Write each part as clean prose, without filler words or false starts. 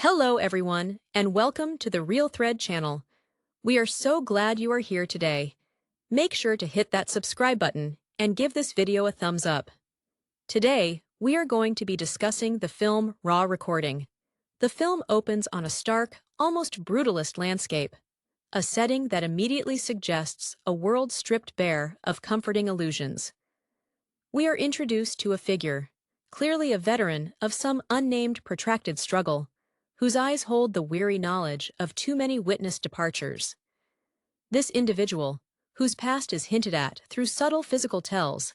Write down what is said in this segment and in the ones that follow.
Hello, everyone, and welcome to the Real Thread channel. We are so glad you are here today. Make sure to hit that subscribe button and give this video a thumbs up. Today, we are going to be discussing the film Raw Recording. The film opens on a stark, almost brutalist landscape, a setting that immediately suggests a world stripped bare of comforting illusions. We are introduced to a figure, clearly a veteran of some unnamed protracted struggle, whose eyes hold the weary knowledge of too many witnessed departures. This individual, whose past is hinted at through subtle physical tells,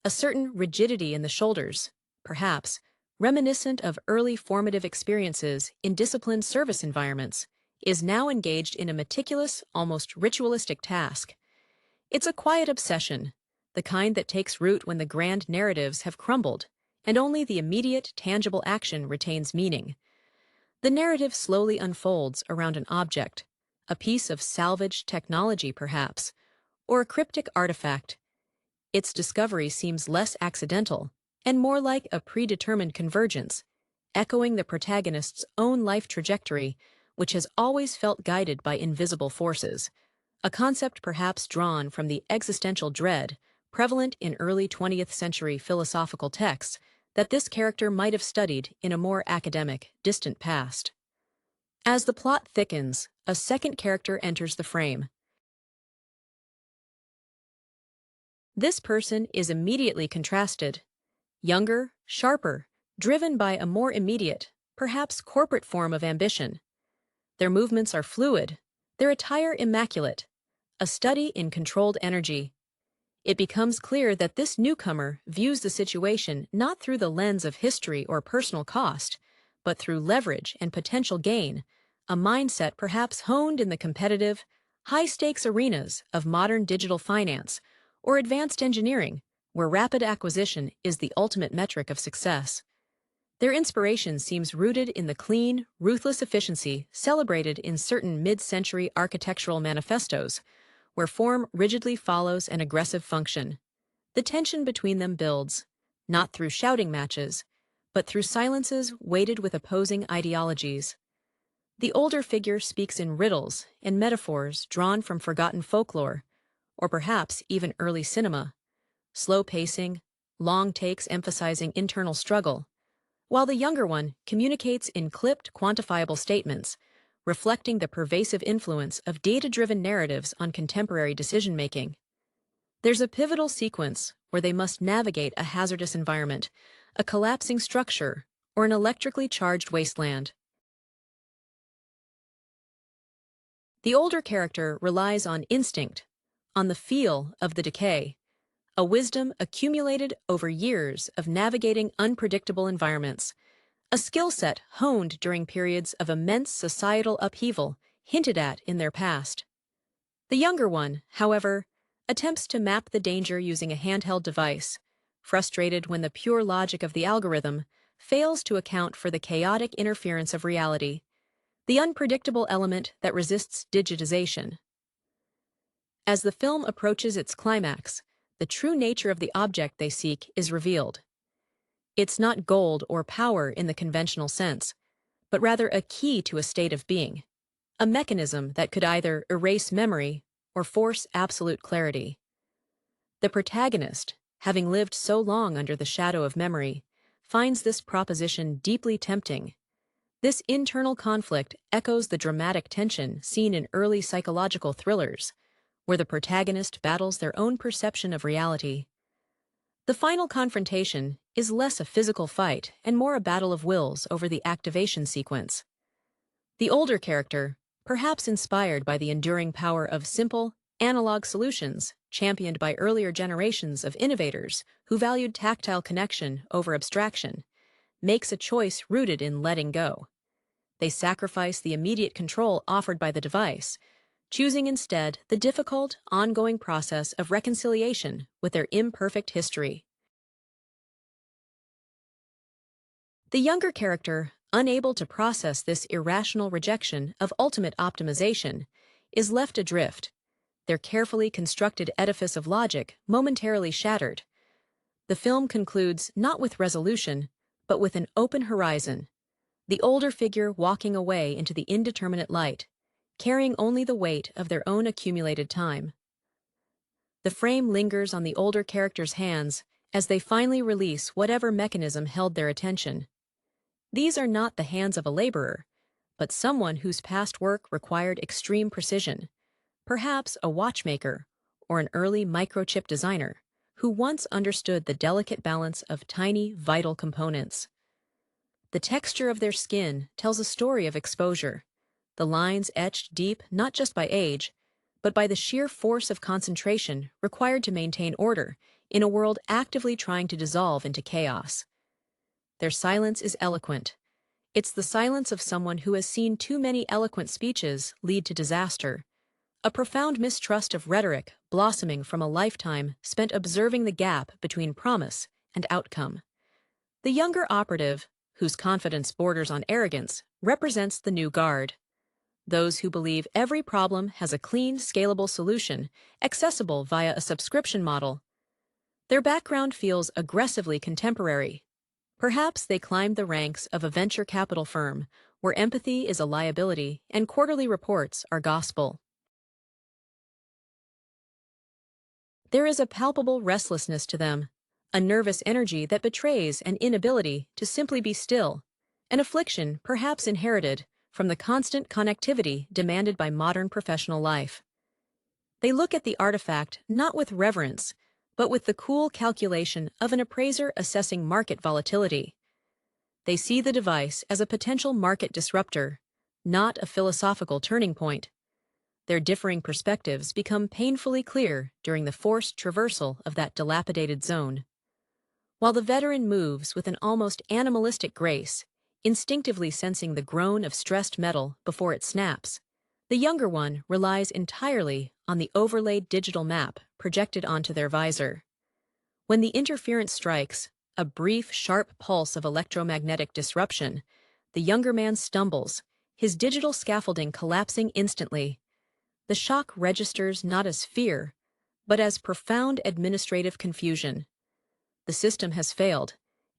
a certain rigidity in the shoulders, perhaps, reminiscent of early formative experiences in disciplined service environments, is now engaged in a meticulous, almost ritualistic task. It's a quiet obsession, the kind that takes root when the grand narratives have crumbled, and only the immediate, tangible action retains meaning. The narrative slowly unfolds around an object, a piece of salvaged technology perhaps, or a cryptic artifact. Its discovery seems less accidental and more like a predetermined convergence, echoing the protagonist's own life trajectory, which has always felt guided by invisible forces, a concept perhaps drawn from the existential dread prevalent in early 20th century philosophical texts that this character might have studied in a more academic, distant past. As the plot thickens, a second character enters the frame. This person is immediately contrasted. Younger, sharper, driven by a more immediate, perhaps corporate form of ambition. Their movements are fluid, their attire immaculate, a study in controlled energy. It becomes clear that this newcomer views the situation not through the lens of history or personal cost, but through leverage and potential gain, a mindset perhaps honed in the competitive, high-stakes arenas of modern digital finance or advanced engineering, where rapid acquisition is the ultimate metric of success. Their inspiration seems rooted in the clean, ruthless efficiency celebrated in certain mid-century architectural manifestos, where form rigidly follows an aggressive function. The tension between them builds, not through shouting matches, but through silences weighted with opposing ideologies. The older figure speaks in riddles and metaphors drawn from forgotten folklore, or perhaps even early cinema, slow pacing, long takes emphasizing internal struggle, while the younger one communicates in clipped, quantifiable statements, reflecting the pervasive influence of data-driven narratives on contemporary decision-making. There's a pivotal sequence where they must navigate a hazardous environment, a collapsing structure, or an electrically charged wasteland. The older character relies on instinct, on the feel of the decay, a wisdom accumulated over years of navigating unpredictable environments, a skill set honed during periods of immense societal upheaval hinted at in their past. The younger one, however, attempts to map the danger using a handheld device, frustrated when the pure logic of the algorithm fails to account for the chaotic interference of reality, the unpredictable element that resists digitization. As the film approaches its climax, the true nature of the object they seek is revealed. It's not gold or power in the conventional sense, but rather a key to a state of being, a mechanism that could either erase memory or force absolute clarity. The protagonist, having lived so long under the shadow of memory, finds this proposition deeply tempting. This internal conflict echoes the dramatic tension seen in early psychological thrillers, where the protagonist battles their own perception of reality. The final confrontation is less a physical fight and more a battle of wills over the activation sequence. The older character, perhaps inspired by the enduring power of simple, analog solutions championed by earlier generations of innovators who valued tactile connection over abstraction, makes a choice rooted in letting go. They sacrifice the immediate control offered by the device, choosing instead the difficult, ongoing process of reconciliation with their imperfect history. The younger character, unable to process this irrational rejection of ultimate optimization, is left adrift, their carefully constructed edifice of logic momentarily shattered. The film concludes not with resolution, but with an open horizon. the older figure walking away into the indeterminate light, carrying only the weight of their own accumulated time. The frame lingers on the older character's hands as they finally release whatever mechanism held their attention. These are not the hands of a laborer, but someone whose past work required extreme precision, perhaps a watchmaker or an early microchip designer who once understood the delicate balance of tiny, vital components. The texture of their skin tells a story of exposure, the lines etched deep not just by age, but by the sheer force of concentration required to maintain order in a world actively trying to dissolve into chaos. Their silence is eloquent. It's the silence of someone who has seen too many eloquent speeches lead to disaster, a profound mistrust of rhetoric blossoming from a lifetime spent observing the gap between promise and outcome. The younger operative, whose confidence borders on arrogance, represents the new guard. Those who believe every problem has a clean, scalable solution, accessible via a subscription model. Their background feels aggressively contemporary. Perhaps they climbed the ranks of a venture capital firm, where empathy is a liability and quarterly reports are gospel. There is a palpable restlessness to them, a nervous energy that betrays an inability to simply be still, an affliction perhaps inherited from the constant connectivity demanded by modern professional life. They look at the artifact not with reverence, but with the cool calculation of an appraiser assessing market volatility. They see the device as a potential market disruptor, not a philosophical turning point. Their differing perspectives become painfully clear during the forced traversal of that dilapidated zone. While the veteran moves with an almost animalistic grace, instinctively sensing the groan of stressed metal before it snaps, the younger one relies entirely on the overlaid digital map projected onto their visor. When the interference strikes, a brief, sharp pulse of electromagnetic disruption, the younger man stumbles, his digital scaffolding collapsing instantly. The shock registers not as fear, but as profound administrative confusion. The system has failed,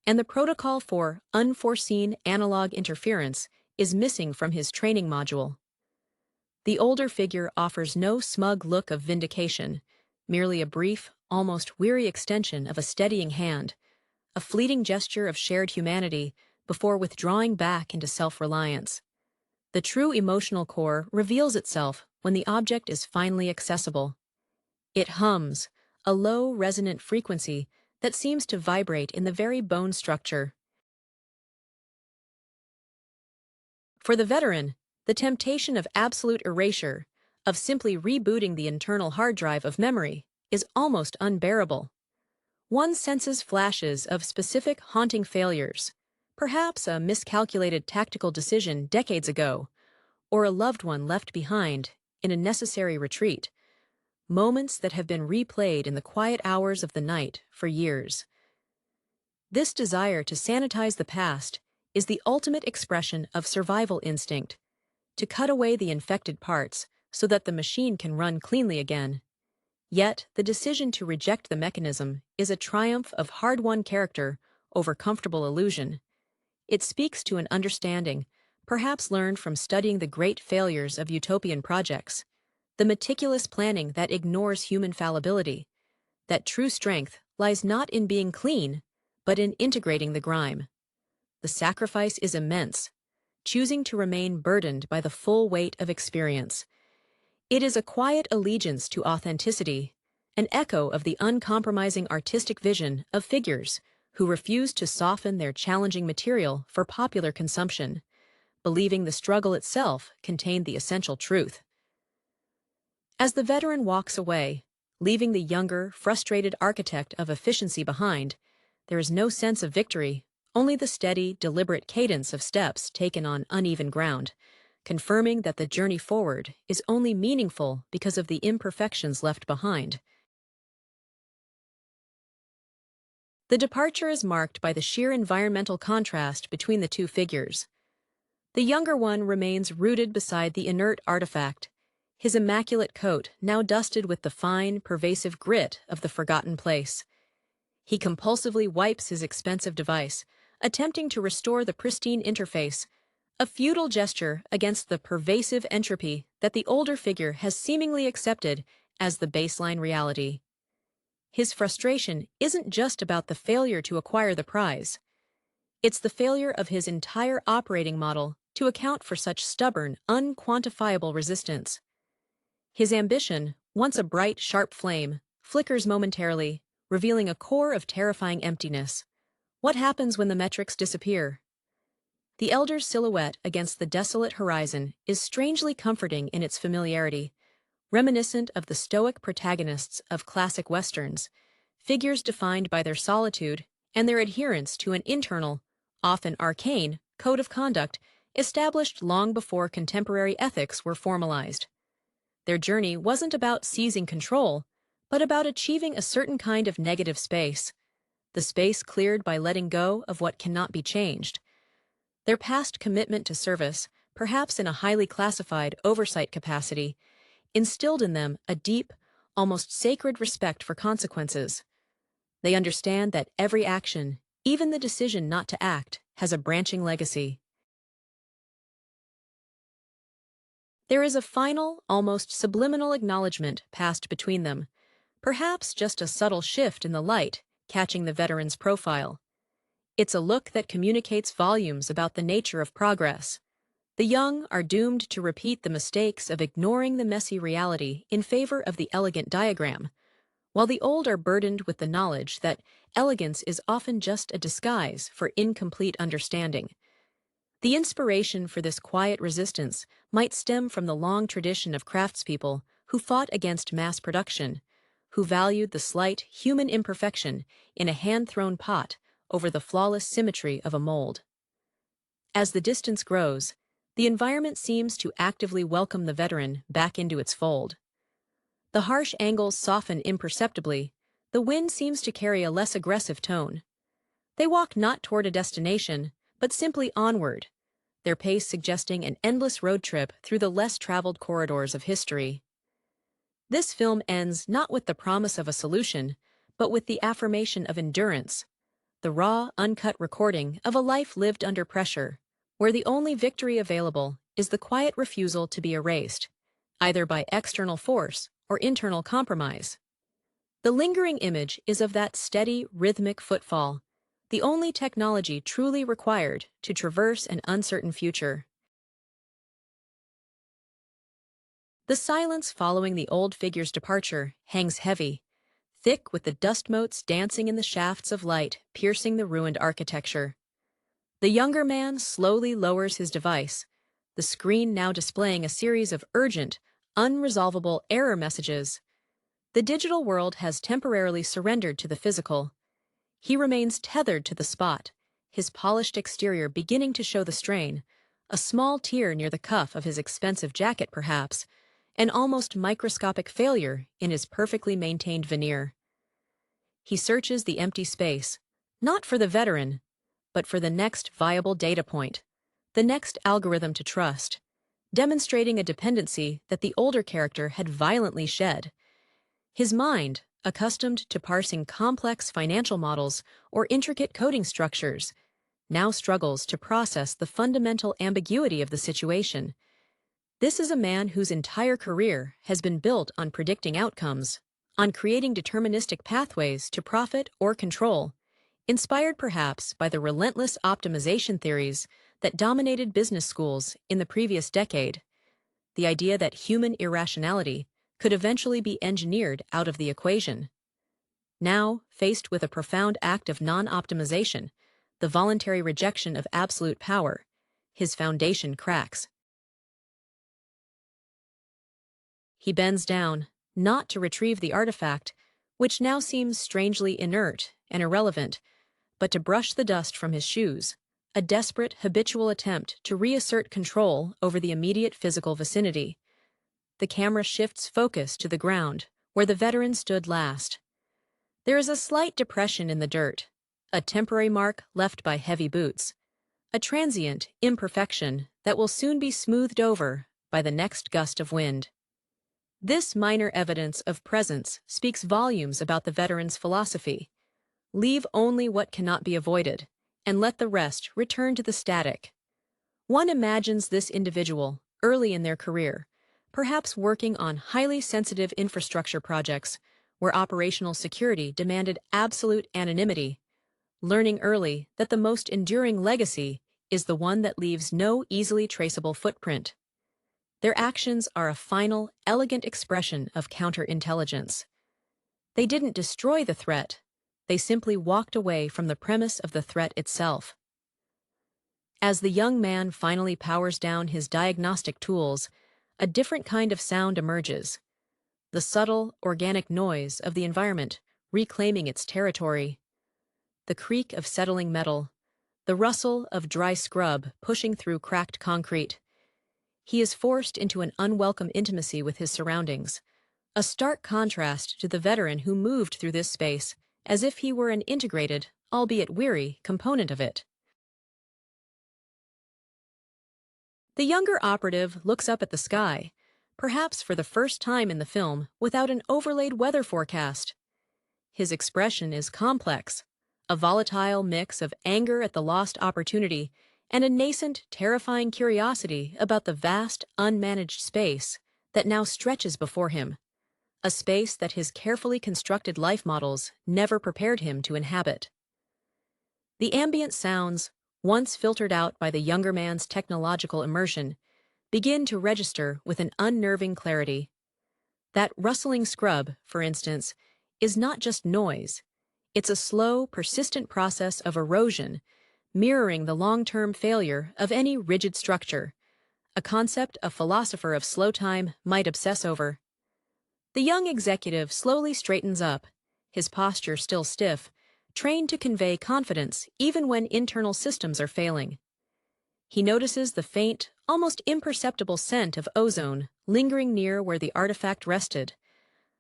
and the protocol for unforeseen analog interference is missing from his training module. The older figure offers no smug look of vindication, merely a brief, almost weary extension of a steadying hand, a fleeting gesture of shared humanity before withdrawing back into self-reliance. The true emotional core reveals itself when the object is finally accessible. It hums, a low, resonant frequency that seems to vibrate in the very bone structure. For the veteran, the temptation of absolute erasure, of simply rebooting the internal hard drive of memory, is almost unbearable. One senses flashes of specific haunting failures, perhaps a miscalculated tactical decision decades ago, or a loved one left behind in a necessary retreat, moments that have been replayed in the quiet hours of the night for years. This desire to sanitize the past is the ultimate expression of survival instinct, to cut away the infected parts so that the machine can run cleanly again. Yet, the decision to reject the mechanism is a triumph of hard-won character over comfortable illusion. It speaks to an understanding, perhaps learned from studying the great failures of utopian projects, the meticulous planning that ignores human fallibility, that true strength lies not in being clean, but in integrating the grime. The sacrifice is immense, choosing to remain burdened by the full weight of experience. It is a quiet allegiance to authenticity, an echo of the uncompromising artistic vision of figures who refuse to soften their challenging material for popular consumption, believing the struggle itself contained the essential truth. As the veteran walks away, leaving the younger, frustrated architect of efficiency behind, there is no sense of victory, only the steady, deliberate cadence of steps taken on uneven ground, confirming that the journey forward is only meaningful because of the imperfections left behind. The departure is marked by the sheer environmental contrast between the two figures. The younger one remains rooted beside the inert artifact, his immaculate coat now dusted with the fine, pervasive grit of the forgotten place. He compulsively wipes his expensive device, attempting to restore the pristine interface, a futile gesture against the pervasive entropy that the older figure has seemingly accepted as the baseline reality. His frustration isn't just about the failure to acquire the prize. It's the failure of his entire operating model to account for such stubborn, unquantifiable resistance. His ambition, once a bright, sharp flame, flickers momentarily, revealing a core of terrifying emptiness. What happens when the metrics disappear? The elder's silhouette against the desolate horizon is strangely comforting in its familiarity, reminiscent of the stoic protagonists of classic westerns, figures defined by their solitude and their adherence to an internal, often arcane, code of conduct established long before contemporary ethics were formalized. Their journey wasn't about seizing control, but about achieving a certain kind of negative space, the space cleared by letting go of what cannot be changed. Their past commitment to service, perhaps in a highly classified oversight capacity, instilled in them a deep, almost sacred respect for consequences. They understand that every action, even the decision not to act, has a branching legacy. There is a final, almost subliminal acknowledgement passed between them, perhaps just a subtle shift in the light, catching the veteran's profile. It's a look that communicates volumes about the nature of progress. The young are doomed to repeat the mistakes of ignoring the messy reality in favor of the elegant diagram, while the old are burdened with the knowledge that elegance is often just a disguise for incomplete understanding. The inspiration for this quiet resistance might stem from the long tradition of craftspeople who fought against mass production, who valued the slight human imperfection in a hand-thrown pot over the flawless symmetry of a mold. As the distance grows, the environment seems to actively welcome the veteran back into its fold. The harsh angles soften imperceptibly, the wind seems to carry a less aggressive tone. They walk not toward a destination, but simply onward, their pace suggesting an endless road trip through the less traveled corridors of history. This film ends not with the promise of a solution, but with the affirmation of endurance, the raw, uncut recording of a life lived under pressure, where the only victory available is the quiet refusal to be erased, either by external force or internal compromise. The lingering image is of that steady, rhythmic footfall, the only technology truly required to traverse an uncertain future. The silence following the old figure's departure hangs heavy, thick with the dust motes dancing in the shafts of light piercing the ruined architecture. The younger man slowly lowers his device, the screen now displaying a series of urgent, unresolvable error messages. The digital world has temporarily surrendered to the physical. He remains tethered to the spot, his polished exterior beginning to show the strain, a small tear near the cuff of his expensive jacket perhaps, an almost microscopic failure in his perfectly maintained veneer. He searches the empty space, not for the veteran, but for the next viable data point, the next algorithm to trust, demonstrating a dependency that the older character had violently shed. His mind, accustomed to parsing complex financial models or intricate coding structures, now struggles to process the fundamental ambiguity of the situation. This is a man whose entire career has been built on predicting outcomes, on creating deterministic pathways to profit or control, inspired perhaps by the relentless optimization theories that dominated business schools in the previous decade. The idea that human irrationality could eventually be engineered out of the equation. Now, faced with a profound act of non-optimization, the voluntary rejection of absolute power, his foundation cracks. He bends down, not to retrieve the artifact, which now seems strangely inert and irrelevant, but to brush the dust from his shoes, a desperate, habitual attempt to reassert control over the immediate physical vicinity. The camera shifts focus to the ground, where the veteran stood last. There is a slight depression in the dirt, a temporary mark left by heavy boots, a transient imperfection that will soon be smoothed over by the next gust of wind. This minor evidence of presence speaks volumes about the veteran's philosophy. Leave only what cannot be avoided, and let the rest return to the static. One imagines this individual, early in their career, perhaps working on highly sensitive infrastructure projects where operational security demanded absolute anonymity, learning early that the most enduring legacy is the one that leaves no easily traceable footprint. Their actions are a final, elegant expression of counterintelligence. They didn't destroy the threat, they simply walked away from the premise of the threat itself. As the young man finally powers down his diagnostic tools, a different kind of sound emerges. The subtle, organic noise of the environment reclaiming its territory. The creak of settling metal, the rustle of dry scrub pushing through cracked concrete. He is forced into an unwelcome intimacy with his surroundings, a stark contrast to the veteran who moved through this space as if he were an integrated, albeit weary, component of it. The younger operative looks up at the sky, perhaps for the first time in the film without an overlaid weather forecast. His expression is complex, a volatile mix of anger at the lost opportunity and a nascent, terrifying curiosity about the vast, unmanaged space that now stretches before him, a space that his carefully constructed life models never prepared him to inhabit. The ambient sounds, once filtered out by the younger man's technological immersion, begin to register with an unnerving clarity. That rustling scrub, for instance, is not just noise. It's a slow, persistent process of erosion, mirroring the long-term failure of any rigid structure, a concept a philosopher of slow time might obsess over. The young executive slowly straightens up, his posture still stiff, trained to convey confidence even when internal systems are failing. He notices the faint, almost imperceptible scent of ozone lingering near where the artifact rested,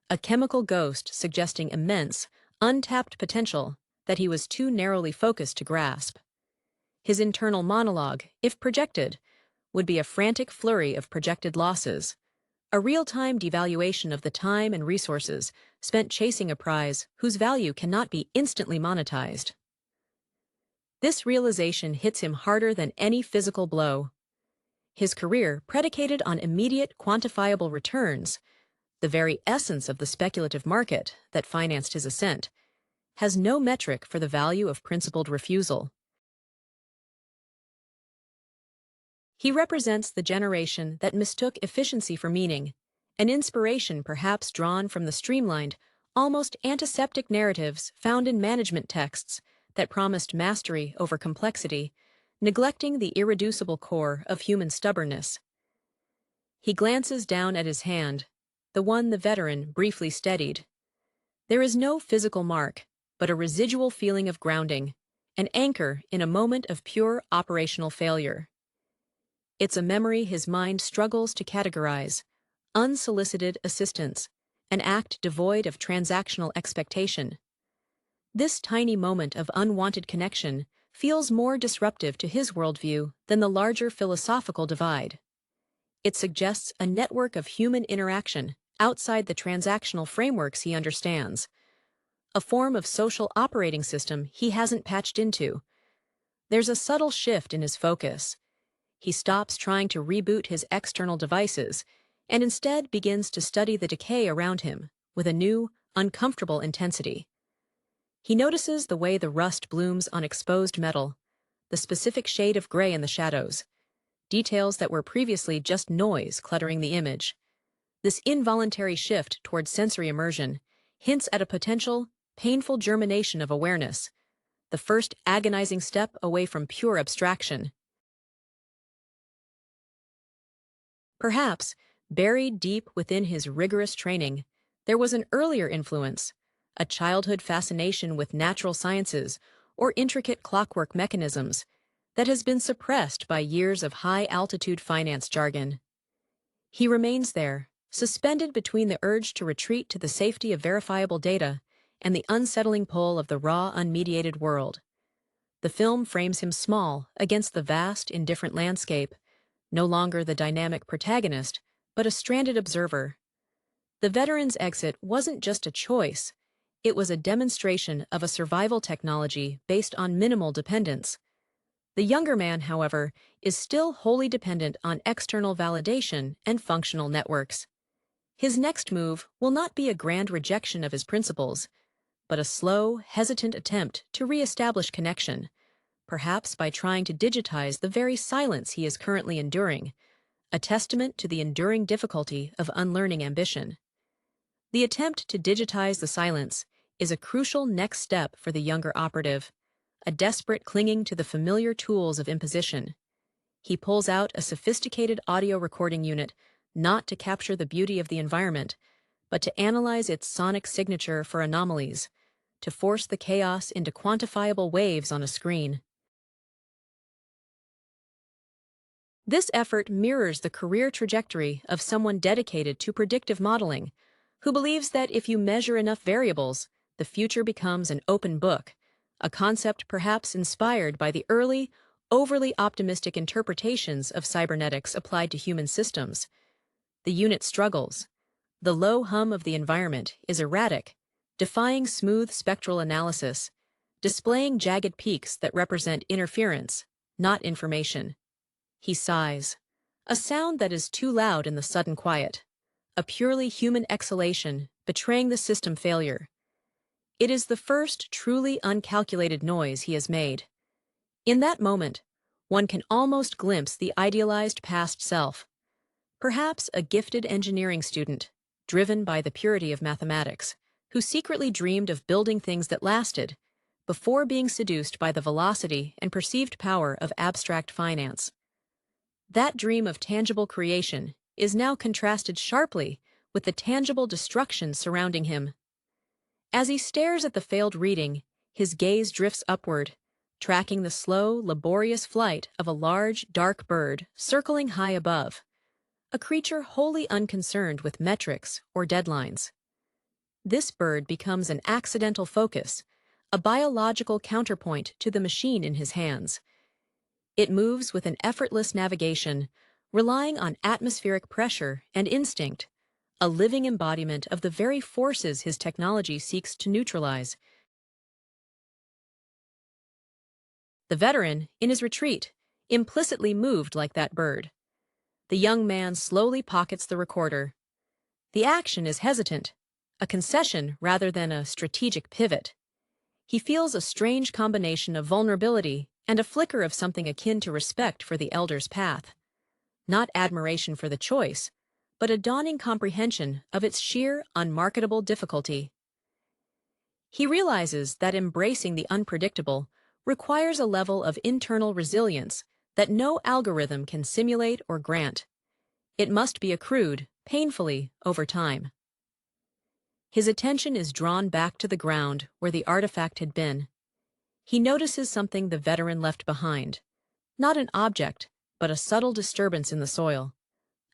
a chemical ghost suggesting immense, untapped potential that he was too narrowly focused to grasp. His internal monologue, if projected, would be a frantic flurry of projected losses, a real-time devaluation of the time and resources spent chasing a prize whose value cannot be instantly monetized. This realization hits him harder than any physical blow. His career, predicated on immediate, quantifiable returns, the very essence of the speculative market that financed his ascent, has no metric for the value of principled refusal. He represents the generation that mistook efficiency for meaning, an inspiration perhaps drawn from the streamlined, almost antiseptic narratives found in management texts that promised mastery over complexity, neglecting the irreducible core of human stubbornness. He glances down at his hand, the one the veteran briefly steadied. There is no physical mark, but a residual feeling of grounding, an anchor in a moment of pure operational failure. It's a memory his mind struggles to categorize, unsolicited assistance, an act devoid of transactional expectation. This tiny moment of unwanted connection feels more disruptive to his worldview than the larger philosophical divide. It suggests a network of human interaction outside the transactional frameworks he understands, a form of social operating system he hasn't patched into. There's a subtle shift in his focus. He stops trying to reboot his external devices and instead begins to study the decay around him with a new, uncomfortable intensity. He notices the way the rust blooms on exposed metal, the specific shade of gray in the shadows, details that were previously just noise cluttering the image. This involuntary shift towards sensory immersion hints at a potential, painful germination of awareness, the first agonizing step away from pure abstraction. Perhaps, buried deep within his rigorous training, there was an earlier influence, a childhood fascination with natural sciences or intricate clockwork mechanisms that has been suppressed by years of high-altitude finance jargon. He remains there, suspended between the urge to retreat to the safety of verifiable data and the unsettling pull of the raw, unmediated world. The film frames him small against the vast, indifferent landscape, no longer the dynamic protagonist, but a stranded observer. The veteran's exit wasn't just a choice, it was a demonstration of a survival technology based on minimal dependence. The younger man, however, is still wholly dependent on external validation and functional networks. His next move will not be a grand rejection of his principles, but a slow, hesitant attempt to re-establish connection, perhaps by trying to digitize the very silence he is currently enduring, a testament to the enduring difficulty of unlearning ambition. The attempt to digitize the silence is a crucial next step for the younger operative, a desperate clinging to the familiar tools of imposition. He pulls out a sophisticated audio recording unit not to capture the beauty of the environment, but to analyze its sonic signature for anomalies, to force the chaos into quantifiable waves on a screen. This effort mirrors the career trajectory of someone dedicated to predictive modeling, who believes that if you measure enough variables, the future becomes an open book, a concept perhaps inspired by the early, overly optimistic interpretations of cybernetics applied to human systems. The unit struggles. The low hum of the environment is erratic, defying smooth spectral analysis, displaying jagged peaks that represent interference, not information. He sighs, a sound that is too loud in the sudden quiet, a purely human exhalation betraying the system failure. It is the first truly uncalculated noise he has made. In that moment, one can almost glimpse the idealized past self, perhaps a gifted engineering student, driven by the purity of mathematics, who secretly dreamed of building things that lasted, before being seduced by the velocity and perceived power of abstract finance. That dream of tangible creation is now contrasted sharply with the tangible destruction surrounding him. As he stares at the failed reading, his gaze drifts upward, tracking the slow, laborious flight of a large, dark bird circling high above, a creature wholly unconcerned with metrics or deadlines. This bird becomes an accidental focus, a biological counterpoint to the machine in his hands. It moves with an effortless navigation, relying on atmospheric pressure and instinct, a living embodiment of the very forces his technology seeks to neutralize. The veteran, in his retreat, implicitly moved like that bird. The young man slowly pockets the recorder. The action is hesitant, a concession rather than a strategic pivot. He feels a strange combination of vulnerability and a flicker of something akin to respect for the elder's path. Not admiration for the choice, but a dawning comprehension of its sheer, unmarketable difficulty. He realizes that embracing the unpredictable requires a level of internal resilience that no algorithm can simulate or grant. It must be accrued, painfully, over time. His attention is drawn back to the ground where the artifact had been. He notices something the veteran left behind. Not an object, but a subtle disturbance in the soil.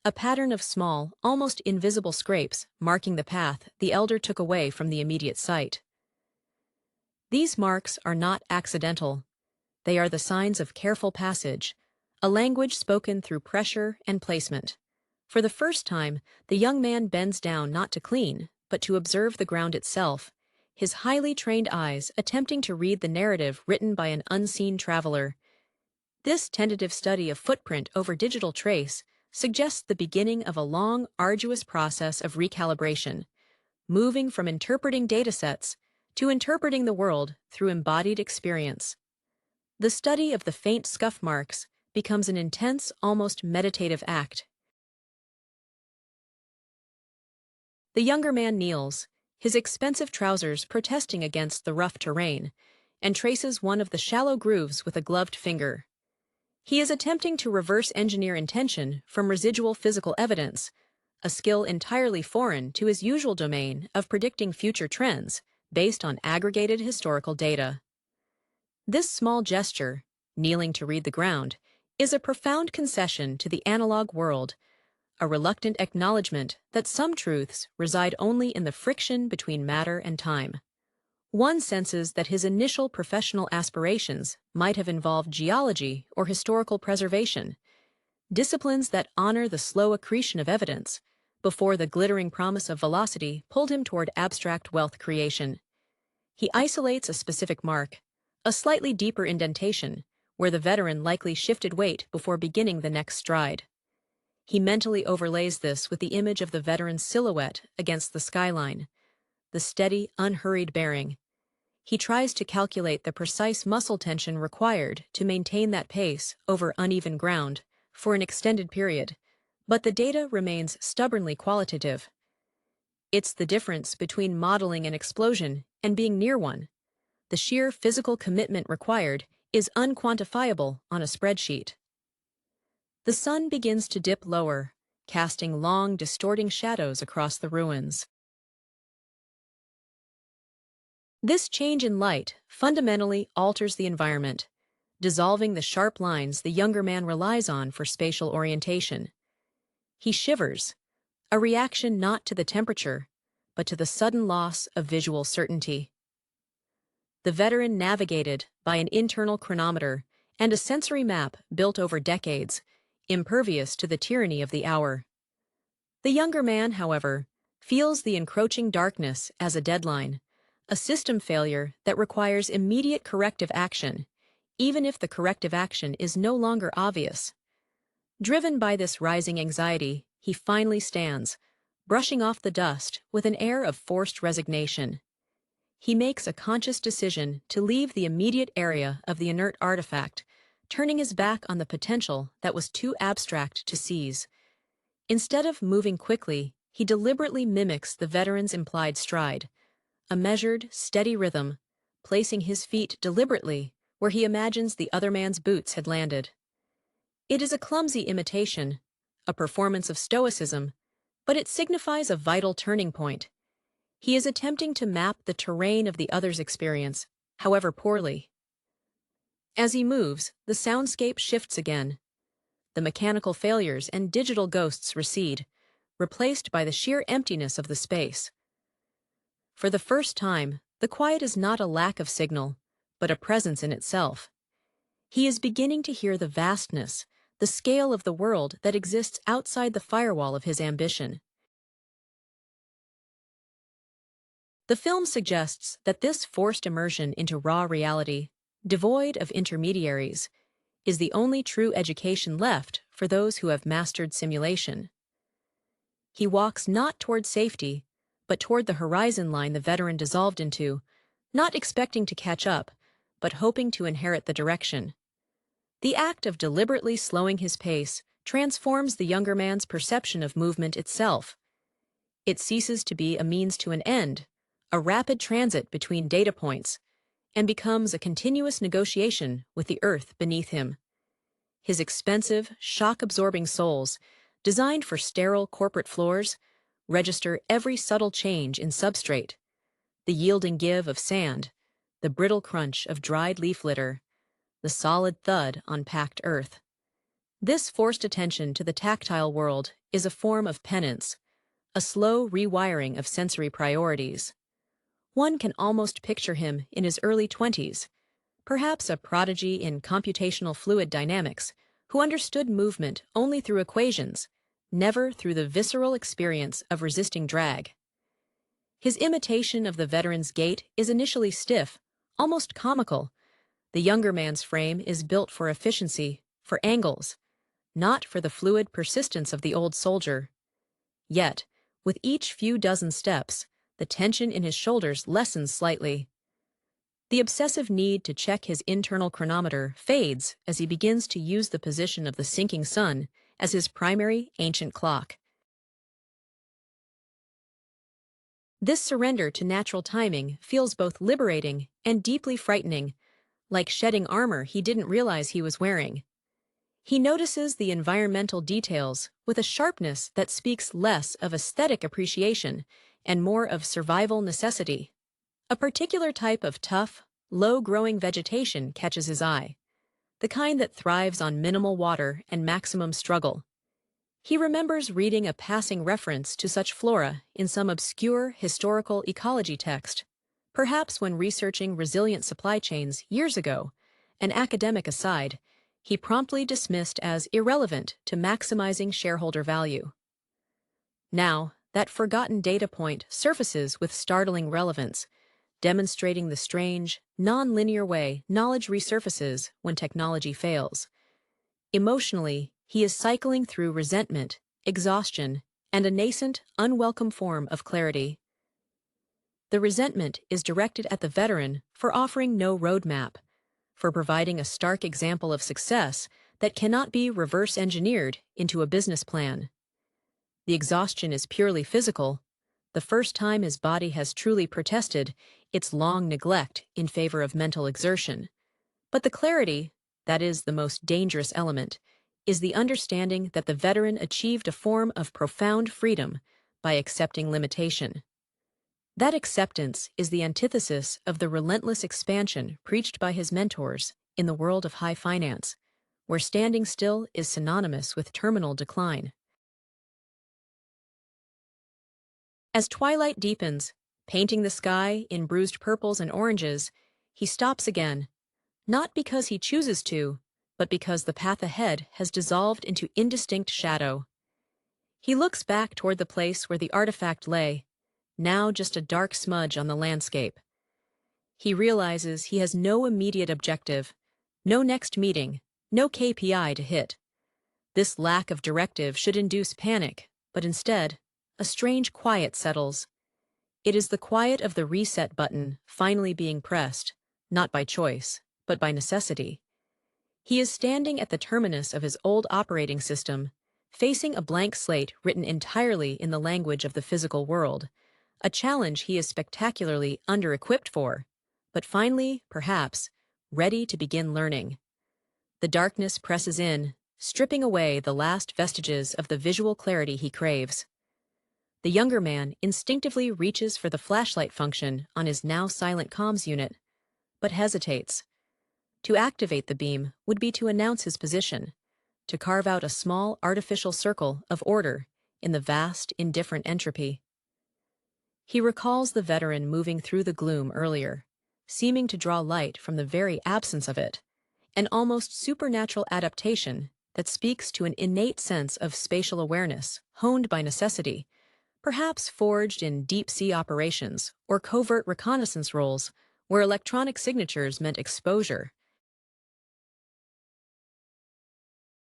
A pattern of small, almost invisible scrapes marking the path the elder took away from the immediate site. These marks are not accidental. They are the signs of careful passage, a language spoken through pressure and placement. For the first time, the young man bends down not to clean, but to observe the ground itself, his highly trained eyes attempting to read the narrative written by an unseen traveler. This tentative study of footprint over digital trace suggests the beginning of a long, arduous process of recalibration, moving from interpreting datasets to interpreting the world through embodied experience. The study of the faint scuff marks becomes an intense, almost meditative act. The younger man kneels, his expensive trousers protesting against the rough terrain, and traces one of the shallow grooves with a gloved finger. He is attempting to reverse engineer intention from residual physical evidence, a skill entirely foreign to his usual domain of predicting future trends based on aggregated historical data. This small gesture, kneeling to read the ground, is a profound concession to the analog world, a reluctant acknowledgement that some truths reside only in the friction between matter and time. One senses that his initial professional aspirations might have involved geology or historical preservation, disciplines that honor the slow accretion of evidence, before the glittering promise of velocity pulled him toward abstract wealth creation. He isolates a specific mark, a slightly deeper indentation, where the veteran likely shifted weight before beginning the next stride. He mentally overlays this with the image of the veteran's silhouette against the skyline, the steady, unhurried bearing. He tries to calculate the precise muscle tension required to maintain that pace over uneven ground for an extended period, but the data remains stubbornly qualitative. It's the difference between modeling an explosion and being near one. The sheer physical commitment required is unquantifiable on a spreadsheet. The sun begins to dip lower, casting long, distorting shadows across the ruins. This change in light fundamentally alters the environment, dissolving the sharp lines the younger man relies on for spatial orientation. He shivers, a reaction not to the temperature, but to the sudden loss of visual certainty. The veteran navigated by an internal chronometer and a sensory map built over decades, impervious to the tyranny of the hour. The younger man, however, feels the encroaching darkness as a deadline, a system failure that requires immediate corrective action, even if the corrective action is no longer obvious. Driven by this rising anxiety, he finally stands, brushing off the dust with an air of forced resignation. He makes a conscious decision to leave the immediate area of the inert artifact, turning his back on the potential that was too abstract to seize. Instead of moving quickly, he deliberately mimics the veteran's implied stride, a measured, steady rhythm, placing his feet deliberately where he imagines the other man's boots had landed. It is a clumsy imitation, a performance of stoicism, but it signifies a vital turning point. He is attempting to map the terrain of the other's experience, however poorly. As he moves, the soundscape shifts again. The mechanical failures and digital ghosts recede, replaced by the sheer emptiness of the space. For the first time, the quiet is not a lack of signal, but a presence in itself. He is beginning to hear the vastness, the scale of the world that exists outside the firewall of his ambition. The film suggests that this forced immersion into raw reality, devoid of intermediaries, is the only true education left for those who have mastered simulation. He walks not toward safety, but toward the horizon line the veteran dissolved into, not expecting to catch up, but hoping to inherit the direction. The act of deliberately slowing his pace transforms the younger man's perception of movement itself. It ceases to be a means to an end, a rapid transit between data points, and becomes a continuous negotiation with the earth beneath him. His expensive, shock-absorbing soles, designed for sterile corporate floors, register every subtle change in substrate, the yielding give of sand, the brittle crunch of dried leaf litter, the solid thud on packed earth. This forced attention to the tactile world is a form of penance, a slow rewiring of sensory priorities. One can almost picture him in his early 20s, perhaps a prodigy in computational fluid dynamics, who understood movement only through equations, never through the visceral experience of resisting drag. His imitation of the veteran's gait is initially stiff, almost comical. The younger man's frame is built for efficiency, for angles, not for the fluid persistence of the old soldier. Yet, with each few dozen steps, the tension in his shoulders lessens slightly. The obsessive need to check his internal chronometer fades as he begins to use the position of the sinking sun as his primary ancient clock. This surrender to natural timing feels both liberating and deeply frightening, like shedding armor he didn't realize he was wearing. He notices the environmental details with a sharpness that speaks less of aesthetic appreciation and more of survival necessity. A particular type of tough, low-growing vegetation catches his eye, the kind that thrives on minimal water and maximum struggle. He remembers reading a passing reference to such flora in some obscure historical ecology text, perhaps when researching resilient supply chains years ago, an academic aside, he promptly dismissed as irrelevant to maximizing shareholder value. Now, that forgotten data point surfaces with startling relevance, demonstrating the strange, non-linear way knowledge resurfaces when technology fails. Emotionally, he is cycling through resentment, exhaustion, and a nascent, unwelcome form of clarity. The resentment is directed at the veteran for offering no roadmap, for providing a stark example of success that cannot be reverse-engineered into a business plan. The exhaustion is purely physical, the first time his body has truly protested its long neglect in favor of mental exertion. But the clarity, that is the most dangerous element, is the understanding that the veteran achieved a form of profound freedom by accepting limitation. That acceptance is the antithesis of the relentless expansion preached by his mentors in the world of high finance, where standing still is synonymous with terminal decline. As twilight deepens, painting the sky in bruised purples and oranges, he stops again, not because he chooses to, but because the path ahead has dissolved into indistinct shadow. He looks back toward the place where the artifact lay, now just a dark smudge on the landscape. He realizes he has no immediate objective, no next meeting, no KPI to hit. This lack of directive should induce panic, but instead, a strange quiet settles. It is the quiet of the reset button finally being pressed, not by choice, but by necessity. He is standing at the terminus of his old operating system, facing a blank slate written entirely in the language of the physical world, a challenge he is spectacularly under-equipped for, but finally, perhaps, ready to begin learning. The darkness presses in, stripping away the last vestiges of the visual clarity he craves. The younger man instinctively reaches for the flashlight function on his now silent comms unit, but hesitates. To activate the beam would be to announce his position, to carve out a small artificial circle of order in the vast, indifferent entropy. He recalls the veteran moving through the gloom earlier, seeming to draw light from the very absence of it, an almost supernatural adaptation that speaks to an innate sense of spatial awareness, honed by necessity, perhaps forged in deep-sea operations or covert reconnaissance roles where electronic signatures meant exposure.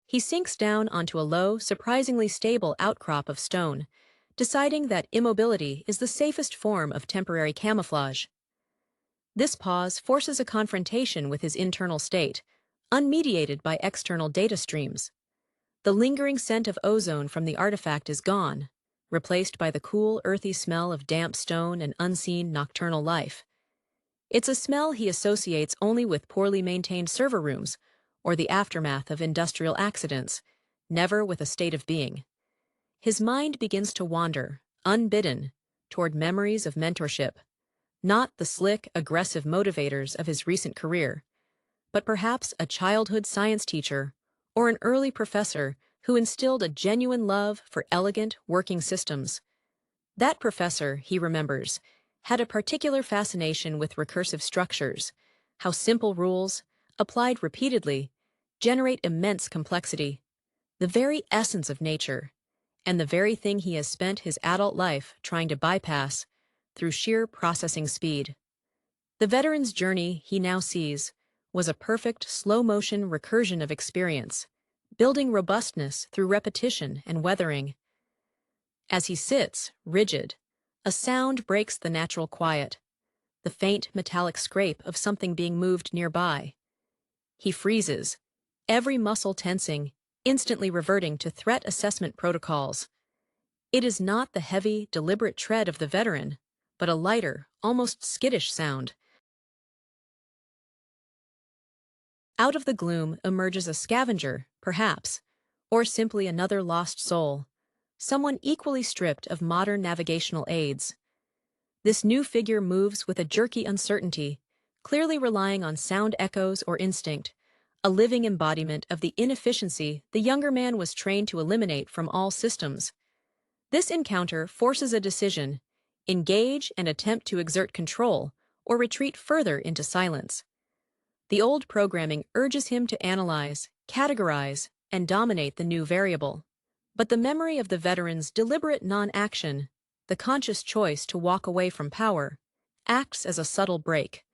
He sinks down onto a low, surprisingly stable outcrop of stone, deciding that immobility is the safest form of temporary camouflage. This pause forces a confrontation with his internal state, unmediated by external data streams. The lingering scent of ozone from the artifact is gone, replaced by the cool, earthy smell of damp stone and unseen nocturnal life. It's a smell he associates only with poorly maintained server rooms or the aftermath of industrial accidents, never with a state of being. His mind begins to wander, unbidden, toward memories of mentorship, not the slick, aggressive motivators of his recent career, but perhaps a childhood science teacher or an early professor who instilled a genuine love for elegant, working systems. That professor, he remembers, had a particular fascination with recursive structures, how simple rules, applied repeatedly, generate immense complexity, the very essence of nature, and the very thing he has spent his adult life trying to bypass through sheer processing speed. The veteran's journey, he now sees, was a perfect slow-motion recursion of experience, building robustness through repetition and weathering. As he sits, rigid, a sound breaks the natural quiet, the faint metallic scrape of something being moved nearby. He freezes, every muscle tensing, instantly reverting to threat assessment protocols. It is not the heavy, deliberate tread of the veteran, but a lighter, almost skittish sound. Out of the gloom emerges a scavenger, perhaps, or simply another lost soul, someone equally stripped of modern navigational aids. This new figure moves with a jerky uncertainty, clearly relying on sound echoes or instinct, a living embodiment of the inefficiency the younger man was trained to eliminate from all systems. This encounter forces a decision: engage and attempt to exert control, or retreat further into silence. The old programming urges him to analyze, categorize, and dominate the new variable. But the memory of the veteran's deliberate non-action, the conscious choice to walk away from power, acts as a subtle break.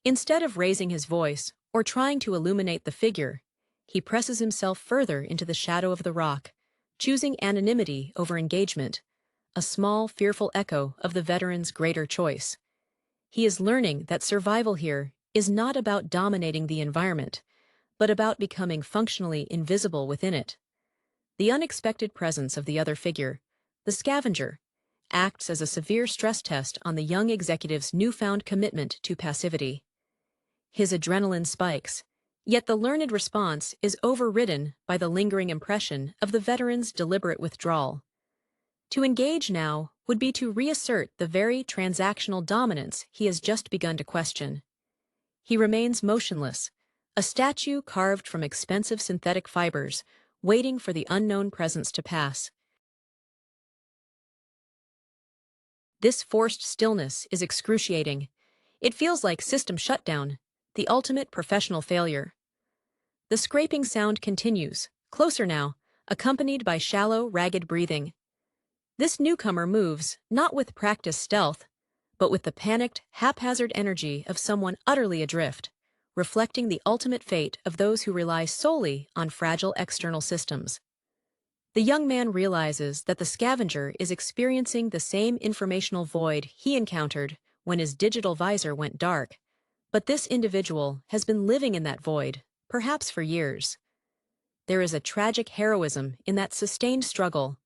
Instead of raising his voice or trying to illuminate the figure, he presses himself further into the shadow of the rock, choosing anonymity over engagement, a small, fearful echo of the veteran's greater choice. He is learning that survival here is not about dominating the environment, but about becoming functionally invisible within it. The unexpected presence of the other figure, the scavenger, acts as a severe stress test on the young executive's newfound commitment to passivity. His adrenaline spikes, yet the learned response is overridden by the lingering impression of the veteran's deliberate withdrawal. To engage now would be to reassert the very transactional dominance he has just begun to question. He remains motionless, a statue carved from expensive synthetic fibers, waiting for the unknown presence to pass. This forced stillness is excruciating. It feels like system shutdown, the ultimate professional failure. The scraping sound continues, closer now, accompanied by shallow, ragged breathing. This newcomer moves, not with practiced stealth, but with the panicked, haphazard energy of someone utterly adrift, reflecting the ultimate fate of those who rely solely on fragile external systems. The young man realizes that the scavenger is experiencing the same informational void he encountered when his digital visor went dark, but this individual has been living in that void, perhaps for years. There is a tragic heroism in that sustained struggle,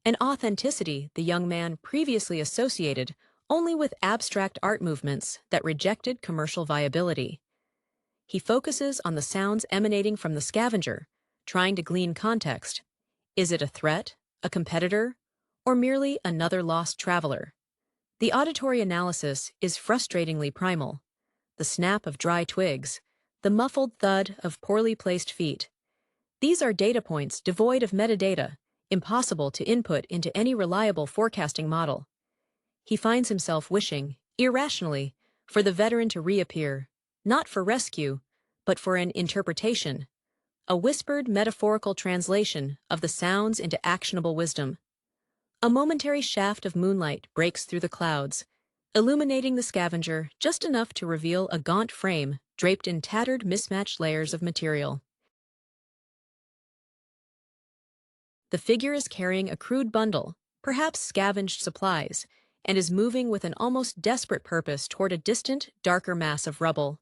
an authenticity the young man previously associated only with abstract art movements that rejected commercial viability. He focuses on the sounds emanating from the scavenger, trying to glean context. Is it a threat, a competitor, or merely another lost traveler? The auditory analysis is frustratingly primal. The snap of dry twigs, the muffled thud of poorly placed feet. These are data points devoid of metadata, impossible to input into any reliable forecasting model. He finds himself wishing, irrationally, for the veteran to reappear, not for rescue, but for an interpretation, a whispered metaphorical translation of the sounds into actionable wisdom. A momentary shaft of moonlight breaks through the clouds, illuminating the scavenger just enough to reveal a gaunt frame draped in tattered, mismatched layers of material. The figure is carrying a crude bundle, perhaps scavenged supplies, and is moving with an almost desperate purpose toward a distant, darker mass of rubble.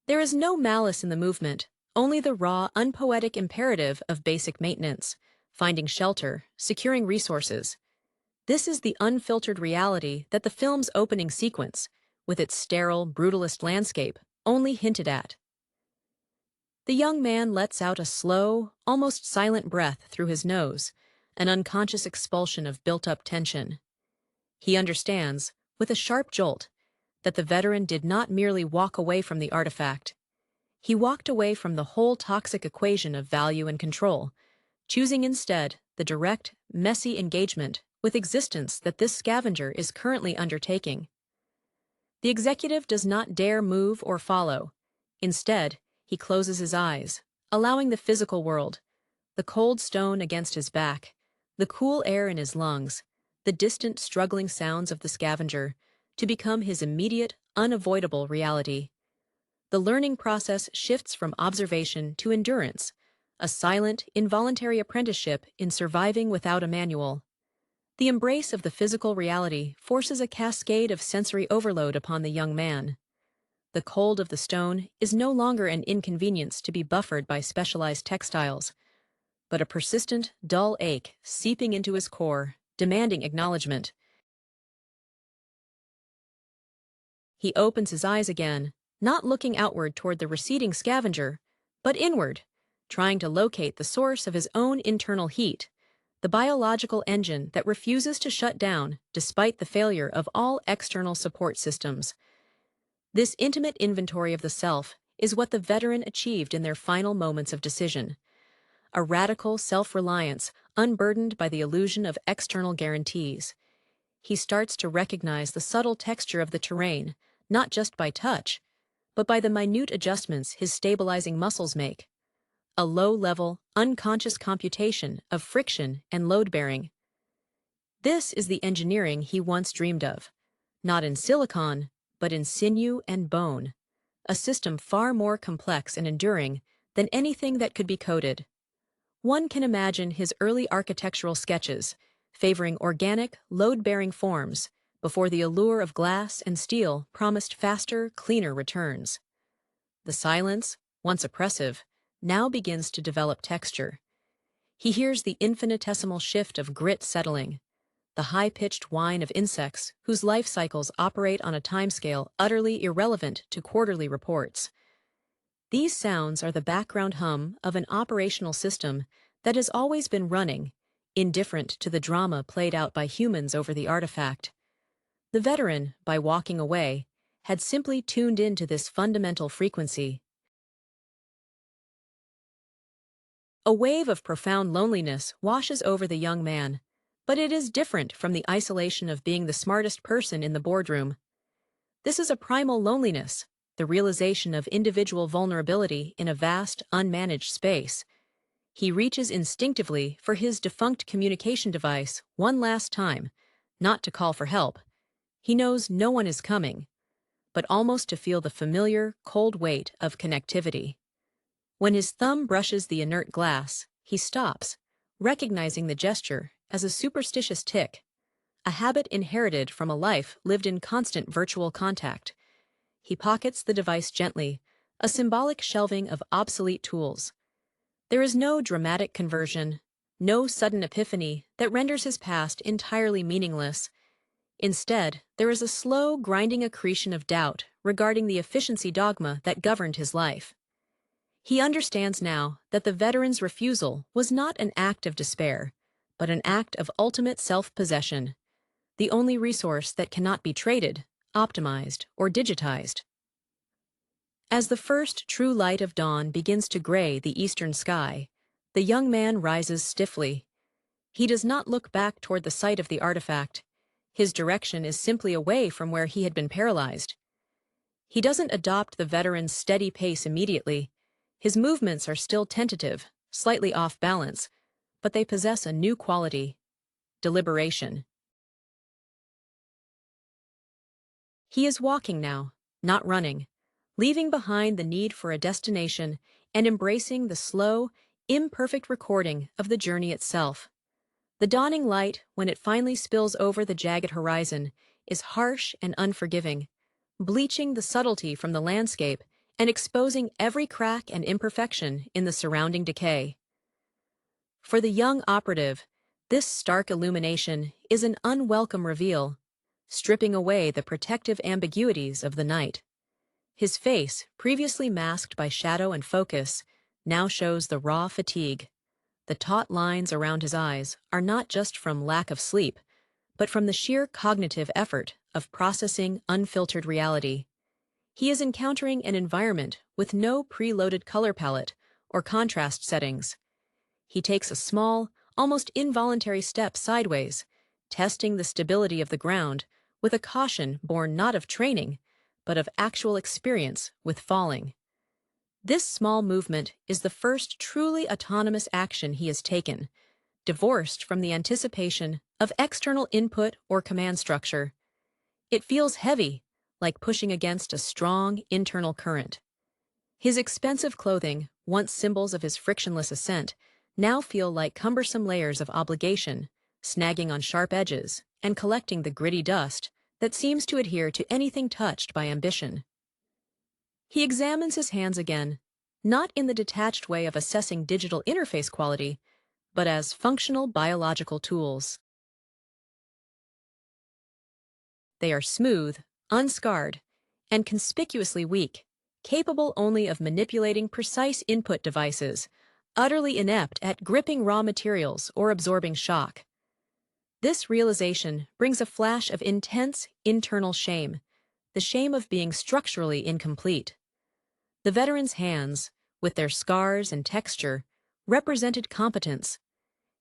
There is no malice in the movement, only the raw, unpoetic imperative of basic maintenance, finding shelter, securing resources. This is the unfiltered reality that the film's opening sequence, with its sterile, brutalist landscape, only hinted at. The young man lets out a slow, almost silent breath through his nose, an unconscious expulsion of built-up tension. He understands, with a sharp jolt, that the veteran did not merely walk away from the artifact. He walked away from the whole toxic equation of value and control, choosing instead the direct, messy engagement with existence that this scavenger is currently undertaking. The executive does not dare move or follow. Instead, he closes his eyes, allowing the physical world, the cold stone against his back, the cool air in his lungs, the distant struggling sounds of the scavenger, to become his immediate, unavoidable reality. The learning process shifts from observation to endurance, a silent, involuntary apprenticeship in surviving without a manual. The embrace of the physical reality forces a cascade of sensory overload upon the young man. The cold of the stone is no longer an inconvenience to be buffered by specialized textiles, but a persistent, dull ache seeping into his core, demanding acknowledgement. He opens his eyes again, not looking outward toward the receding scavenger, but inward, trying to locate the source of his own internal heat, the biological engine that refuses to shut down despite the failure of all external support systems. This intimate inventory of the self is what the veteran achieved in their final moments of decision. A radical self-reliance unburdened by the illusion of external guarantees. He starts to recognize the subtle texture of the terrain, not just by touch, but by the minute adjustments his stabilizing muscles make. A low-level, unconscious computation of friction and load-bearing. This is the engineering he once dreamed of, not in silicon, but in sinew and bone, a system far more complex and enduring than anything that could be coded. One can imagine his early architectural sketches, favoring organic, load-bearing forms, before the allure of glass and steel promised faster, cleaner returns. The silence, once oppressive, now begins to develop texture. He hears the infinitesimal shift of grit settling, the high-pitched whine of insects whose life cycles operate on a timescale utterly irrelevant to quarterly reports. These sounds are the background hum of an operational system that has always been running, indifferent to the drama played out by humans over the artifact. The veteran, by walking away, had simply tuned into this fundamental frequency. A wave of profound loneliness washes over the young man, but it is different from the isolation of being the smartest person in the boardroom. This is a primal loneliness, the realization of individual vulnerability in a vast, unmanaged space. He reaches instinctively for his defunct communication device one last time, not to call for help. He knows no one is coming, but almost to feel the familiar, cold weight of connectivity. When his thumb brushes the inert glass, he stops, recognizing the gesture as a superstitious tic, a habit inherited from a life lived in constant virtual contact. He pockets the device gently, a symbolic shelving of obsolete tools. There is no dramatic conversion, no sudden epiphany that renders his past entirely meaningless. Instead, there is a slow, grinding accretion of doubt regarding the efficiency dogma that governed his life. He understands now that the veteran's refusal was not an act of despair, but an act of ultimate self-possession, the only resource that cannot be traded, optimized, or digitized. As the first true light of dawn begins to gray the eastern sky, the young man rises stiffly. He does not look back toward the site of the artifact. His direction is simply away from where he had been paralyzed. He doesn't adopt the veteran's steady pace immediately. His movements are still tentative, slightly off balance, but they possess a new quality: deliberation. He is walking now, not running, leaving behind the need for a destination and embracing the slow, imperfect recording of the journey itself. The dawning light, when it finally spills over the jagged horizon, is harsh and unforgiving, bleaching the subtlety from the landscape and exposing every crack and imperfection in the surrounding decay. For the young operative, this stark illumination is an unwelcome reveal, stripping away the protective ambiguities of the night. His face, previously masked by shadow and focus, now shows the raw fatigue. The taut lines around his eyes are not just from lack of sleep, but from the sheer cognitive effort of processing unfiltered reality. He is encountering an environment with no preloaded color palette or contrast settings. He takes a small, almost involuntary step sideways, testing the stability of the ground with a caution born not of training, but of actual experience with falling. This small movement is the first truly autonomous action he has taken, divorced from the anticipation of external input or command structure. It feels heavy, like pushing against a strong internal current. His expensive clothing, once symbols of his frictionless ascent, now feel like cumbersome layers of obligation, snagging on sharp edges and collecting the gritty dust that seems to adhere to anything touched by ambition. He examines his hands again, not in the detached way of assessing digital interface quality, but as functional biological tools. They are smooth, unscarred, and conspicuously weak, capable only of manipulating precise input devices, utterly inept at gripping raw materials or absorbing shock. This realization brings a flash of intense internal shame, the shame of being structurally incomplete. The veteran's hands, with their scars and texture, represented competence.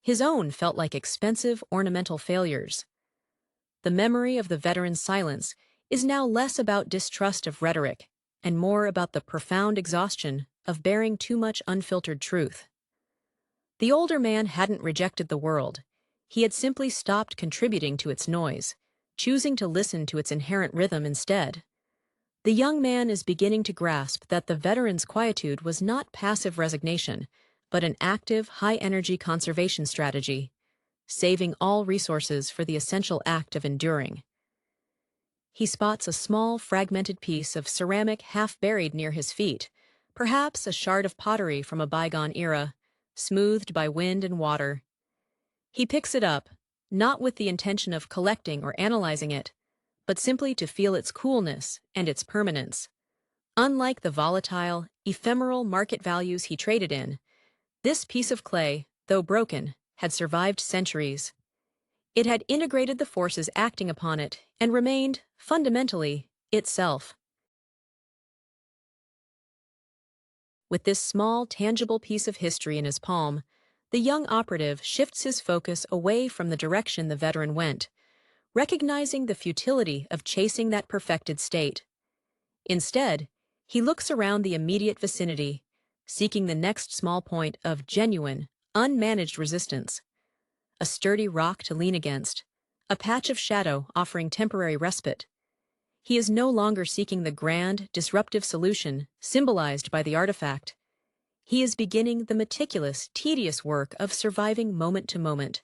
His own felt like expensive ornamental failures. The memory of the veteran's silence is now less about distrust of rhetoric and more about the profound exhaustion of bearing too much unfiltered truth. The older man hadn't rejected the world. He had simply stopped contributing to its noise, choosing to listen to its inherent rhythm instead. The young man is beginning to grasp that the veteran's quietude was not passive resignation, but an active, high-energy conservation strategy, saving all resources for the essential act of enduring. He spots a small, fragmented piece of ceramic half buried near his feet, perhaps a shard of pottery from a bygone era, smoothed by wind and water. He picks it up, not with the intention of collecting or analyzing it, but simply to feel its coolness and its permanence. Unlike the volatile, ephemeral market values he traded in, this piece of clay, though broken, had survived centuries. It had integrated the forces acting upon it and remained, fundamentally, itself. With this small, tangible piece of history in his palm, the young operative shifts his focus away from the direction the veteran went, recognizing the futility of chasing that perfected state. Instead, he looks around the immediate vicinity, seeking the next small point of genuine, unmanaged resistance. A sturdy rock to lean against, a patch of shadow offering temporary respite. He is no longer seeking the grand, disruptive solution symbolized by the artifact. He is beginning the meticulous, tedious work of surviving moment to moment,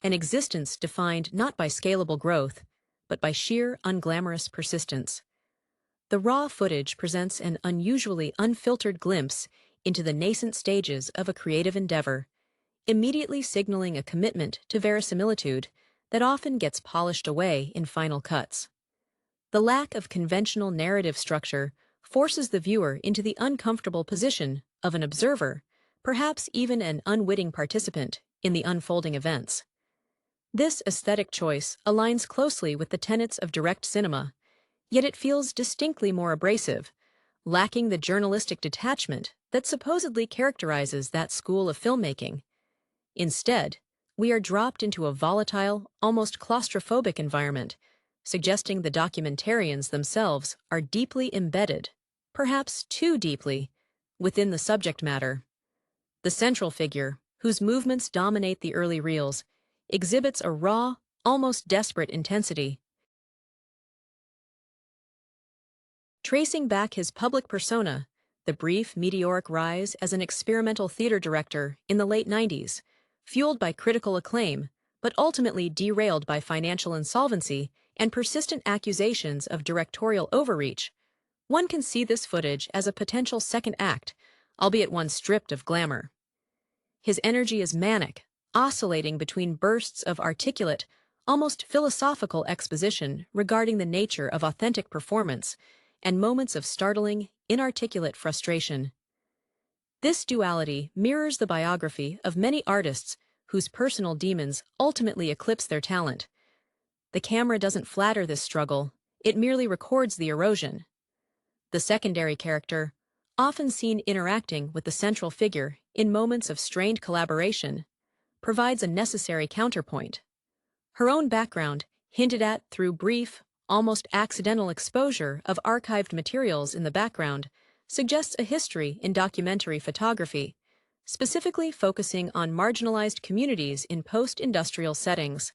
an existence defined not by scalable growth, but by sheer, unglamorous persistence. The raw footage presents an unusually unfiltered glimpse into the nascent stages of a creative endeavor, immediately signaling a commitment to verisimilitude that often gets polished away in final cuts. The lack of conventional narrative structure forces the viewer into the uncomfortable position of an observer, perhaps even an unwitting participant, in the unfolding events. This aesthetic choice aligns closely with the tenets of direct cinema, yet it feels distinctly more abrasive, lacking the journalistic detachment that supposedly characterizes that school of filmmaking. Instead, we are dropped into a volatile, almost claustrophobic environment, suggesting the documentarians themselves are deeply embedded, perhaps too deeply, within the subject matter. The central figure, whose movements dominate the early reels, exhibits a raw, almost desperate intensity. Tracing back his public persona, the brief, meteoric rise as an experimental theater director in the late 90s, fueled by critical acclaim, but ultimately derailed by financial insolvency and persistent accusations of directorial overreach, one can see this footage as a potential second act, albeit one stripped of glamour. His energy is manic, oscillating between bursts of articulate, almost philosophical exposition regarding the nature of authentic performance and moments of startling, inarticulate frustration. This duality mirrors the biography of many artists whose personal demons ultimately eclipse their talent. The camera doesn't flatter this struggle, it merely records the erosion. The secondary character, often seen interacting with the central figure in moments of strained collaboration, provides a necessary counterpoint. Her own background, hinted at through brief, almost accidental exposure of archived materials in the background, suggests a history in documentary photography, specifically focusing on marginalized communities in post-industrial settings.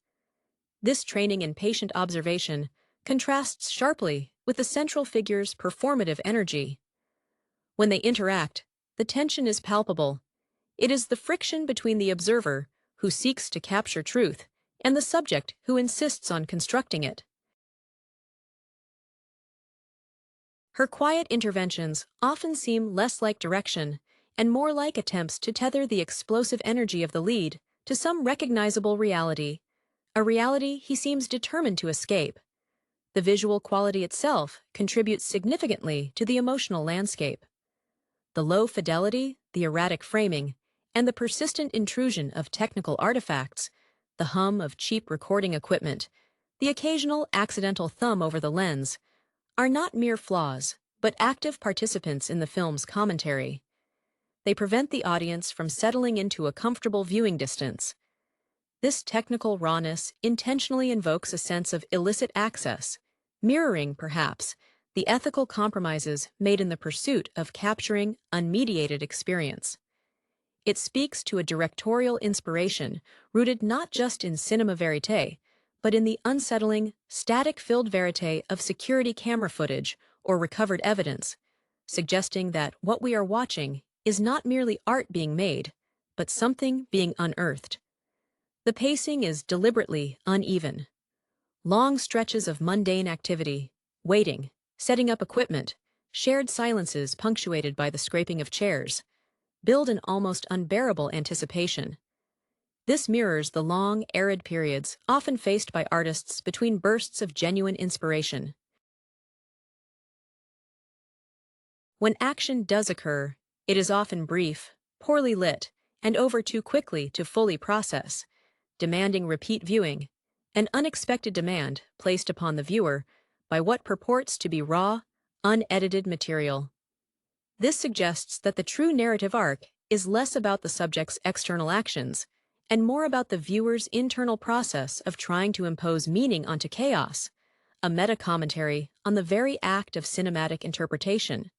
This training in patient observation contrasts sharply with the central figure's performative energy. When they interact, the tension is palpable. It is the friction between the observer, who seeks to capture truth, and the subject who insists on constructing it. Her quiet interventions often seem less like direction and more like attempts to tether the explosive energy of the lead to some recognizable reality, a reality he seems determined to escape. The visual quality itself contributes significantly to the emotional landscape. The low fidelity, the erratic framing, and the persistent intrusion of technical artifacts, the hum of cheap recording equipment, the occasional accidental thumb over the lens, are not mere flaws, but active participants in the film's commentary. They prevent the audience from settling into a comfortable viewing distance. This technical rawness intentionally invokes a sense of illicit access, mirroring, perhaps, the ethical compromises made in the pursuit of capturing unmediated experience. It speaks to a directorial inspiration rooted not just in cinema verite, but in the unsettling, static-filled verite of security camera footage or recovered evidence, suggesting that what we are watching is not merely art being made, but something being unearthed. The pacing is deliberately uneven. Long stretches of mundane activity, waiting, setting up equipment, shared silences punctuated by the scraping of chairs, build an almost unbearable anticipation. This mirrors the long, arid periods often faced by artists between bursts of genuine inspiration. When action does occur, it is often brief, poorly lit, and over too quickly to fully process, demanding repeat viewing, an unexpected demand placed upon the viewer by what purports to be raw, unedited material. This suggests that the true narrative arc is less about the subject's external actions and more about the viewer's internal process of trying to impose meaning onto chaos, a meta-commentary on the very act of cinematic interpretation.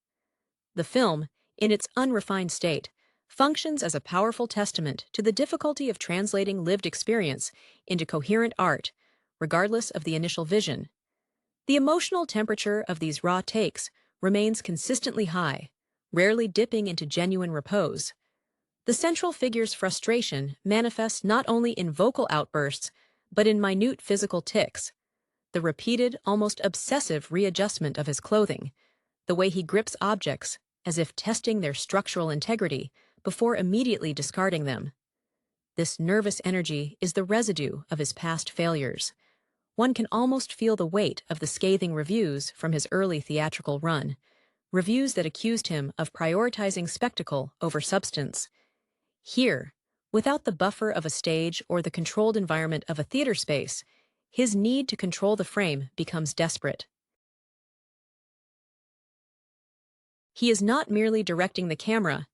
The film, in its unrefined state, functions as a powerful testament to the difficulty of translating lived experience into coherent art, regardless of the initial vision. The emotional temperature of these raw takes remains consistently high, rarely dipping into genuine repose. The central figure's frustration manifests not only in vocal outbursts, but in minute physical tics. The repeated, almost obsessive readjustment of his clothing, the way he grips objects as if testing their structural integrity before immediately discarding them. This nervous energy is the residue of his past failures. One can almost feel the weight of the scathing reviews from his early theatrical run, reviews that accused him of prioritizing spectacle over substance. Here, without the buffer of a stage or the controlled environment of a theater space, his need to control the frame becomes desperate. He is not merely directing the camera,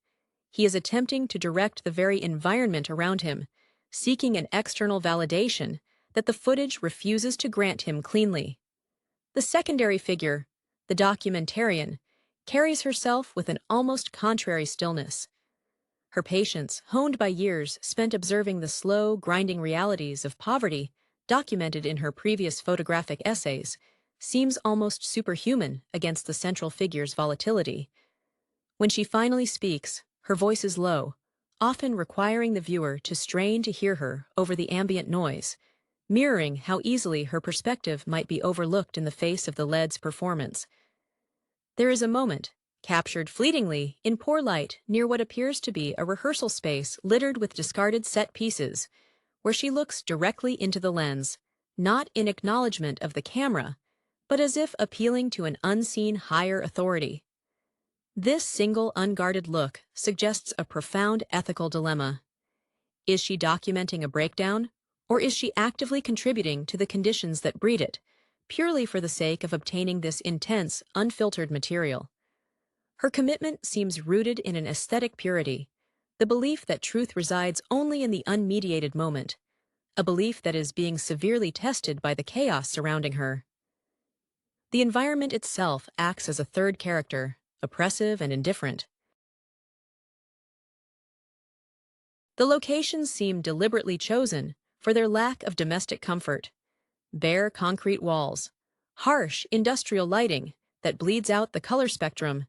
he is attempting to direct the very environment around him, seeking an external validation that the footage refuses to grant him cleanly. The secondary figure, the documentarian, carries herself with an almost contrary stillness. Her patience, honed by years spent observing the slow, grinding realities of poverty documented in her previous photographic essays, seems almost superhuman against the central figure's volatility. When she finally speaks, her voice is low, often requiring the viewer to strain to hear her over the ambient noise, mirroring how easily her perspective might be overlooked in the face of the lead's performance. There is a moment, captured fleetingly in poor light near what appears to be a rehearsal space littered with discarded set pieces, where she looks directly into the lens, not in acknowledgement of the camera, but as if appealing to an unseen higher authority. This single unguarded look suggests a profound ethical dilemma. Is she documenting a breakdown, or is she actively contributing to the conditions that breed it, purely for the sake of obtaining this intense, unfiltered material? Her commitment seems rooted in an aesthetic purity, the belief that truth resides only in the unmediated moment, a belief that is being severely tested by the chaos surrounding her. The environment itself acts as a third character, oppressive and indifferent. The locations seem deliberately chosen for their lack of domestic comfort. Bare concrete walls, harsh industrial lighting that bleeds out the color spectrum,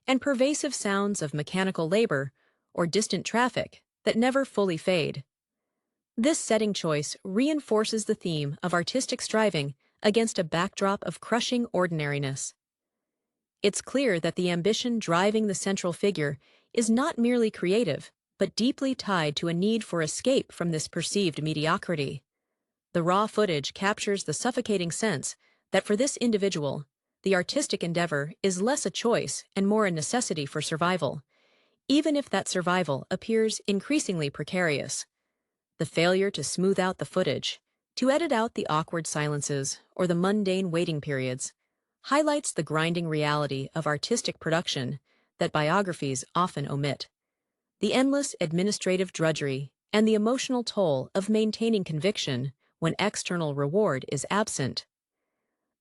and pervasive sounds of mechanical labor or distant traffic that never fully fade. This setting choice reinforces the theme of artistic striving against a backdrop of crushing ordinariness. It's clear that the ambition driving the central figure is not merely creative, but deeply tied to a need for escape from this perceived mediocrity. The raw footage captures the suffocating sense that for this individual, the artistic endeavor is less a choice and more a necessity for survival, even if that survival appears increasingly precarious. The failure to smooth out the footage, to edit out the awkward silences or the mundane waiting periods, highlights the grinding reality of artistic production that biographies often omit. The endless administrative drudgery and the emotional toll of maintaining conviction when external reward is absent.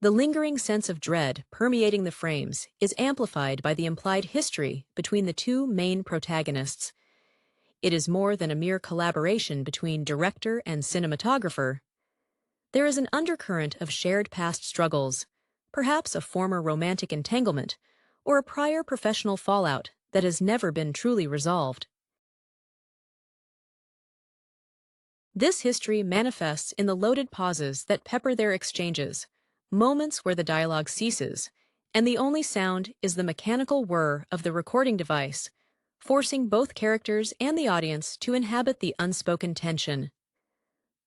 The lingering sense of dread permeating the frames is amplified by the implied history between the two main protagonists. It is more than a mere collaboration between director and cinematographer. There is an undercurrent of shared past struggles, perhaps a former romantic entanglement, or a prior professional fallout that has never been truly resolved. This history manifests in the loaded pauses that pepper their exchanges, moments where the dialogue ceases, and the only sound is the mechanical whir of the recording device, forcing both characters and the audience to inhabit the unspoken tension.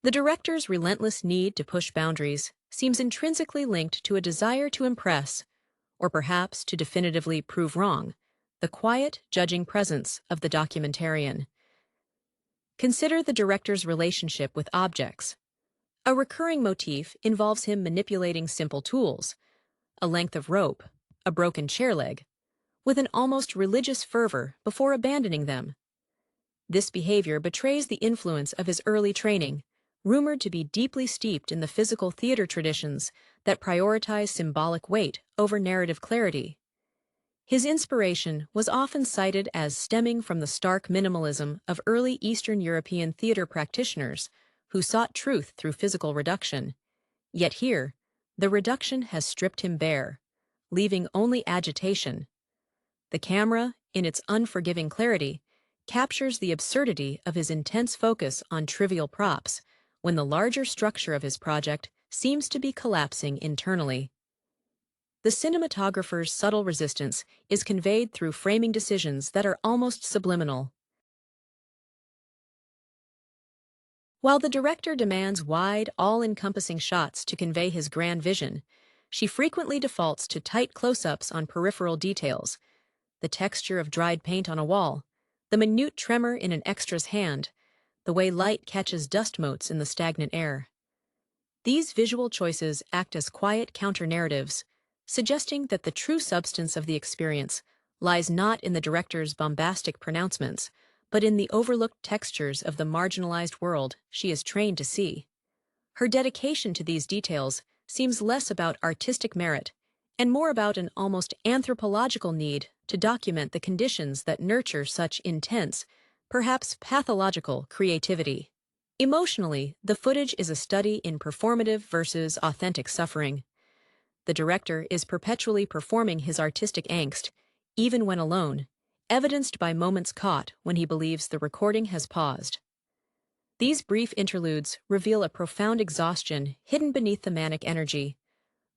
The director's relentless need to push boundaries seems intrinsically linked to a desire to impress, or perhaps to definitively prove wrong, the quiet, judging presence of the documentarian. Consider the director's relationship with objects. A recurring motif involves him manipulating simple tools, a length of rope, a broken chair leg, with an almost religious fervor before abandoning them. This behavior betrays the influence of his early training, rumored to be deeply steeped in the physical theater traditions that prioritize symbolic weight over narrative clarity. His inspiration was often cited as stemming from the stark minimalism of early Eastern European theater practitioners who sought truth through physical reduction. Yet here, the reduction has stripped him bare, leaving only agitation. The camera, in its unforgiving clarity, captures the absurdity of his intense focus on trivial props when the larger structure of his project seems to be collapsing internally. The cinematographer's subtle resistance is conveyed through framing decisions that are almost subliminal. While the director demands wide, all-encompassing shots to convey his grand vision, she frequently defaults to tight close-ups on peripheral details, the texture of dried paint on a wall, the minute tremor in an extra's hand, the way light catches dust motes in the stagnant air. These visual choices act as quiet counter-narratives, suggesting that the true substance of the experience lies not in the director's bombastic pronouncements, but in the overlooked textures of the marginalized world she is trained to see. Her dedication to these details seems less about artistic merit and more about an almost anthropological need to document the conditions that nurture such intense, perhaps pathological, creativity. Emotionally, the footage is a study in performative versus authentic suffering. The director is perpetually performing his artistic angst, even when alone, evidenced by moments caught when he believes the recording has paused. These brief interludes reveal a profound exhaustion hidden beneath the manic energy,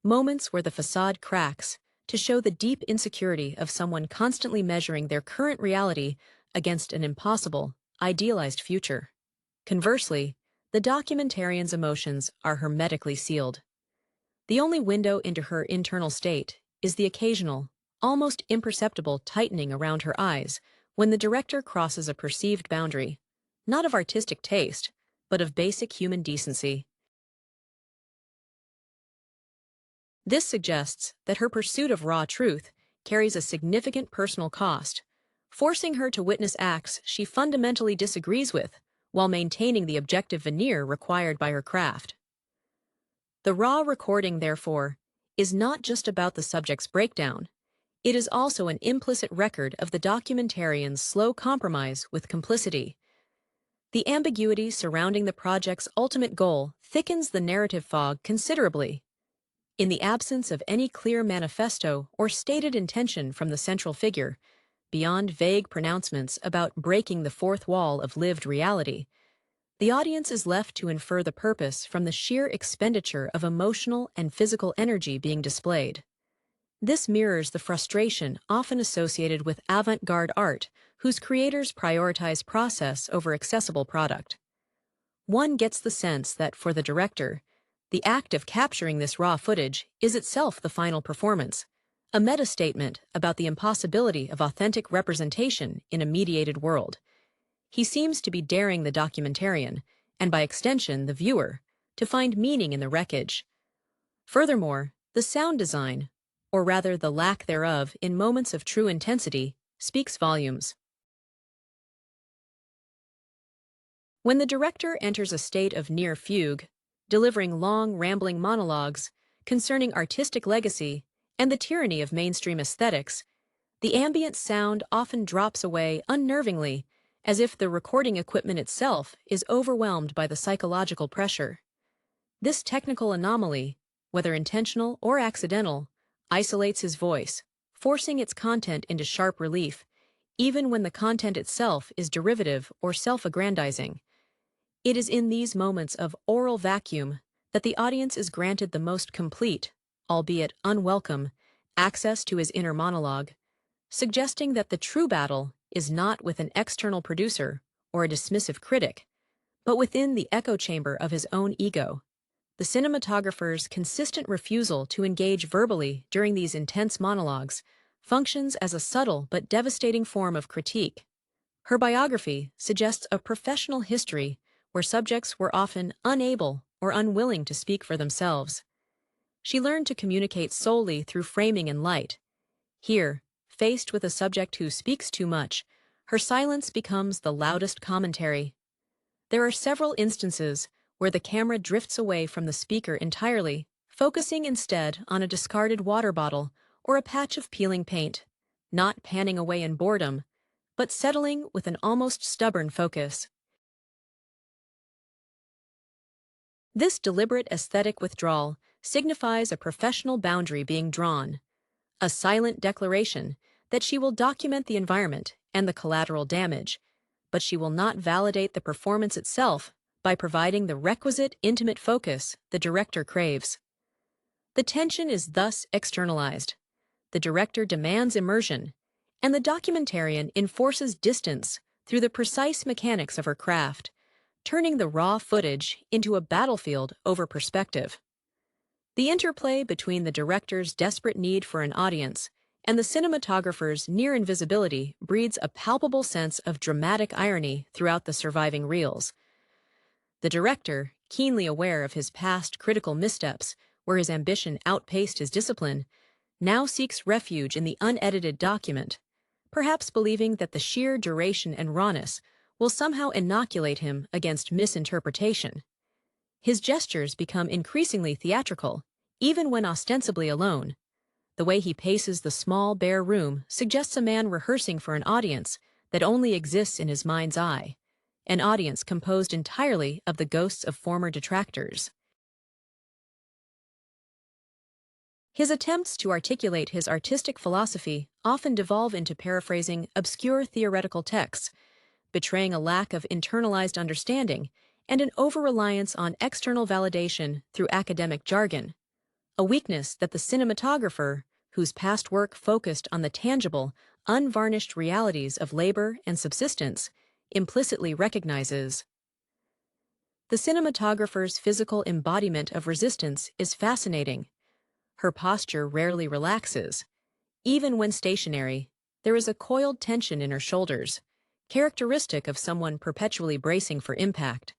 moments where the facade cracks to show the deep insecurity of someone constantly measuring their current reality against an impossible, idealized future. Conversely, the documentarian's emotions are hermetically sealed. The only window into her internal state is the occasional, almost imperceptible tightening around her eyes when the director crosses a perceived boundary, not of artistic taste, but of basic human decency. This suggests that her pursuit of raw truth carries a significant personal cost, forcing her to witness acts she fundamentally disagrees with while maintaining the objective veneer required by her craft. The raw recording, therefore, is not just about the subject's breakdown. It is also an implicit record of the documentarian's slow compromise with complicity. The ambiguity surrounding the project's ultimate goal thickens the narrative fog considerably. In the absence of any clear manifesto or stated intention from the central figure, beyond vague pronouncements about breaking the fourth wall of lived reality, the audience is left to infer the purpose from the sheer expenditure of emotional and physical energy being displayed. This mirrors the frustration often associated with avant-garde art, whose creators prioritize process over accessible product. One gets the sense that, for the director, the act of capturing this raw footage is itself the final performance, a meta-statement about the impossibility of authentic representation in a mediated world. He seems to be daring the documentarian, and by extension the viewer, to find meaning in the wreckage. Furthermore, the sound design, or rather the lack thereof in moments of true intensity, speaks volumes. When the director enters a state of near fugue, delivering long, rambling monologues concerning artistic legacy and the tyranny of mainstream aesthetics, the ambient sound often drops away unnervingly, as if the recording equipment itself is overwhelmed by the psychological pressure. This technical anomaly, whether intentional or accidental, isolates his voice, forcing its content into sharp relief, even when the content itself is derivative or self-aggrandizing. It is in these moments of oral vacuum that the audience is granted the most complete, albeit unwelcome, access to his inner monologue, suggesting that the true battle is not with an external producer or a dismissive critic, but within the echo chamber of his own ego. The cinematographer's consistent refusal to engage verbally during these intense monologues functions as a subtle but devastating form of critique. Her biography suggests a professional history where subjects were often unable or unwilling to speak for themselves. She learned to communicate solely through framing and light. Here, faced with a subject who speaks too much, her silence becomes the loudest commentary. There are several instances where the camera drifts away from the speaker entirely, focusing instead on a discarded water bottle or a patch of peeling paint, not panning away in boredom, but settling with an almost stubborn focus. This deliberate aesthetic withdrawal signifies a professional boundary being drawn, a silent declaration that she will document the environment and the collateral damage, but she will not validate the performance itself by providing the requisite intimate focus the director craves. The tension is thus externalized. The director demands immersion, and the documentarian enforces distance through the precise mechanics of her craft, turning the raw footage into a battlefield over perspective. The interplay between the director's desperate need for an audience and the cinematographer's near invisibility breeds a palpable sense of dramatic irony throughout the surviving reels. The director, keenly aware of his past critical missteps, where his ambition outpaced his discipline, now seeks refuge in the unedited document, perhaps believing that the sheer duration and rawness will somehow inoculate him against misinterpretation. His gestures become increasingly theatrical, even when ostensibly alone. The way he paces the small, bare room suggests a man rehearsing for an audience that only exists in his mind's eye, an audience composed entirely of the ghosts of former detractors. His attempts to articulate his artistic philosophy often devolve into paraphrasing obscure theoretical texts, betraying a lack of internalized understanding and an over-reliance on external validation through academic jargon, a weakness that the cinematographer, whose past work focused on the tangible, unvarnished realities of labor and subsistence, implicitly recognizes. The cinematographer's physical embodiment of resistance is fascinating. Her posture rarely relaxes. Even when stationary, there is a coiled tension in her shoulders, characteristic of someone perpetually bracing for impact.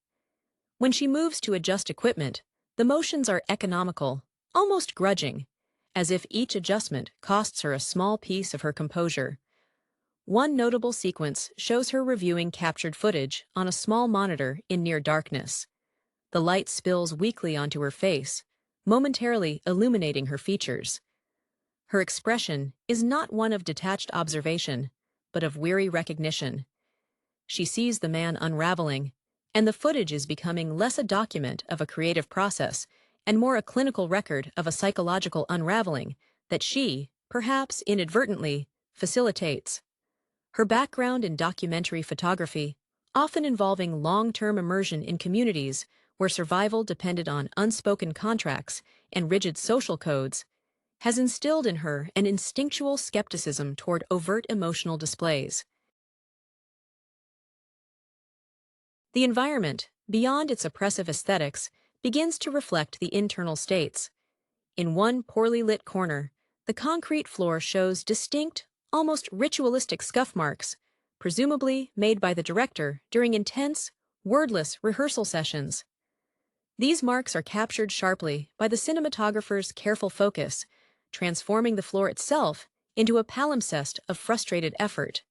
When she moves to adjust equipment, the motions are economical, almost grudging, as if each adjustment costs her a small piece of her composure. One notable sequence shows her reviewing captured footage on a small monitor in near darkness. The light spills weakly onto her face, momentarily illuminating her features. Her expression is not one of detached observation, but of weary recognition. She sees the man unraveling, and the footage is becoming less a document of a creative process and more a clinical record of a psychological unraveling that she, perhaps inadvertently, facilitates. Her background in documentary photography, often involving long-term immersion in communities where survival depended on unspoken contracts and rigid social codes, has instilled in her an instinctual skepticism toward overt emotional displays. The environment, beyond its oppressive aesthetics, begins to reflect the internal states. In one poorly lit corner, the concrete floor shows distinct, almost ritualistic scuff marks, presumably made by the director during intense, wordless rehearsal sessions. These marks are captured sharply by the cinematographer's careful focus, transforming the floor itself into a palimpsest of frustrated effort.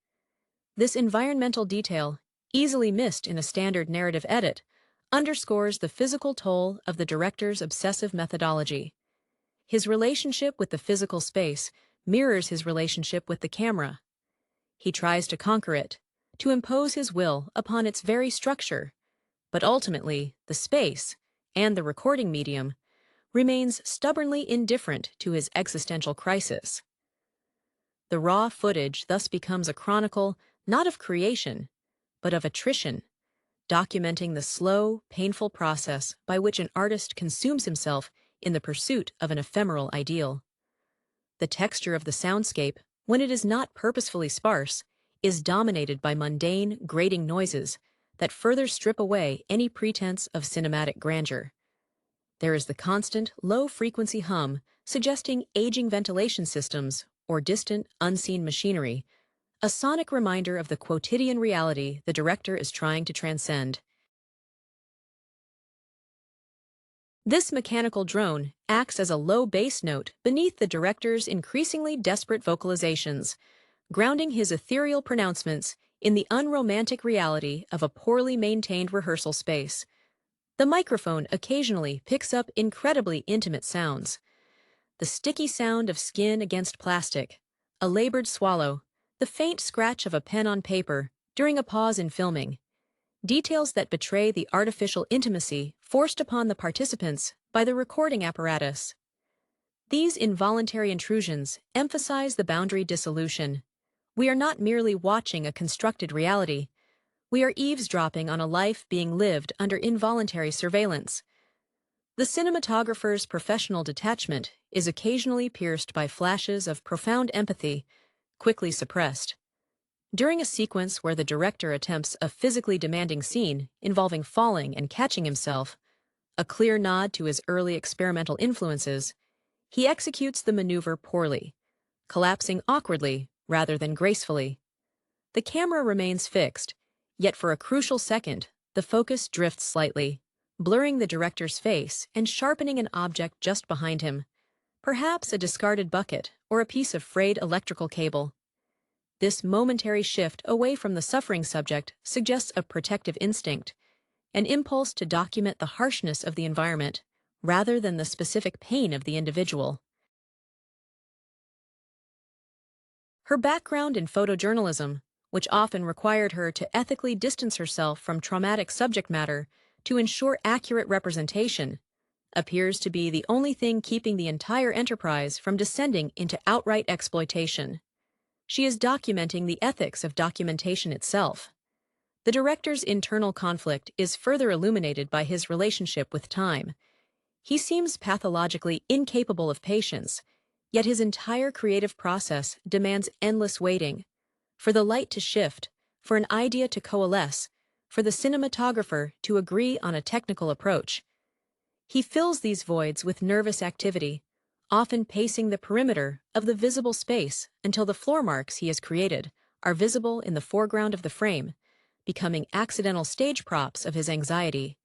This environmental detail, easily missed in a standard narrative edit, underscores the physical toll of the director's obsessive methodology. His relationship with the physical space mirrors his relationship with the camera. He tries to conquer it, to impose his will upon its very structure, but ultimately, the space, and the recording medium, remains stubbornly indifferent to his existential crisis. The raw footage thus becomes a chronicle not of creation, but of attrition, documenting the slow, painful process by which an artist consumes himself in the pursuit of an ephemeral ideal. The texture of the soundscape, when it is not purposefully sparse, is dominated by mundane, grating noises that further strip away any pretense of cinematic grandeur. There is the constant, low-frequency hum suggesting aging ventilation systems or distant, unseen machinery, a sonic reminder of the quotidian reality the director is trying to transcend. This mechanical drone acts as a low bass note beneath the director's increasingly desperate vocalizations, grounding his ethereal pronouncements in the unromantic reality of a poorly maintained rehearsal space. The microphone occasionally picks up incredibly intimate sounds. The sticky sound of skin against plastic, a labored swallow, the faint scratch of a pen on paper during a pause in filming. Details that betray the artificial intimacy forced upon the participants by the recording apparatus. These involuntary intrusions emphasize the boundary dissolution. We are not merely watching a constructed reality. We are eavesdropping on a life being lived under involuntary surveillance. The cinematographer's professional detachment is occasionally pierced by flashes of profound empathy, quickly suppressed. During a sequence where the director attempts a physically demanding scene involving falling and catching himself, a clear nod to his early experimental influences, he executes the maneuver poorly, collapsing awkwardly rather than gracefully. The camera remains fixed, yet for a crucial second, the focus drifts slightly, blurring the director's face and sharpening an object just behind him, perhaps a discarded bucket or a piece of frayed electrical cable. This momentary shift away from the suffering subject suggests a protective instinct, an impulse to document the harshness of the environment rather than the specific pain of the individual. Her background in photojournalism, which often required her to ethically distance herself from traumatic subject matter to ensure accurate representation, appears to be the only thing keeping the entire enterprise from descending into outright exploitation. She is documenting the ethics of documentation itself. The director's internal conflict is further illuminated by his relationship with time. He seems pathologically incapable of patience, yet his entire creative process demands endless waiting, for the light to shift, for an idea to coalesce, for the cinematographer to agree on a technical approach. He fills these voids with nervous activity, often pacing the perimeter of the visible space until the floor marks he has created are visible in the foreground of the frame, becoming accidental stage props of his anxiety.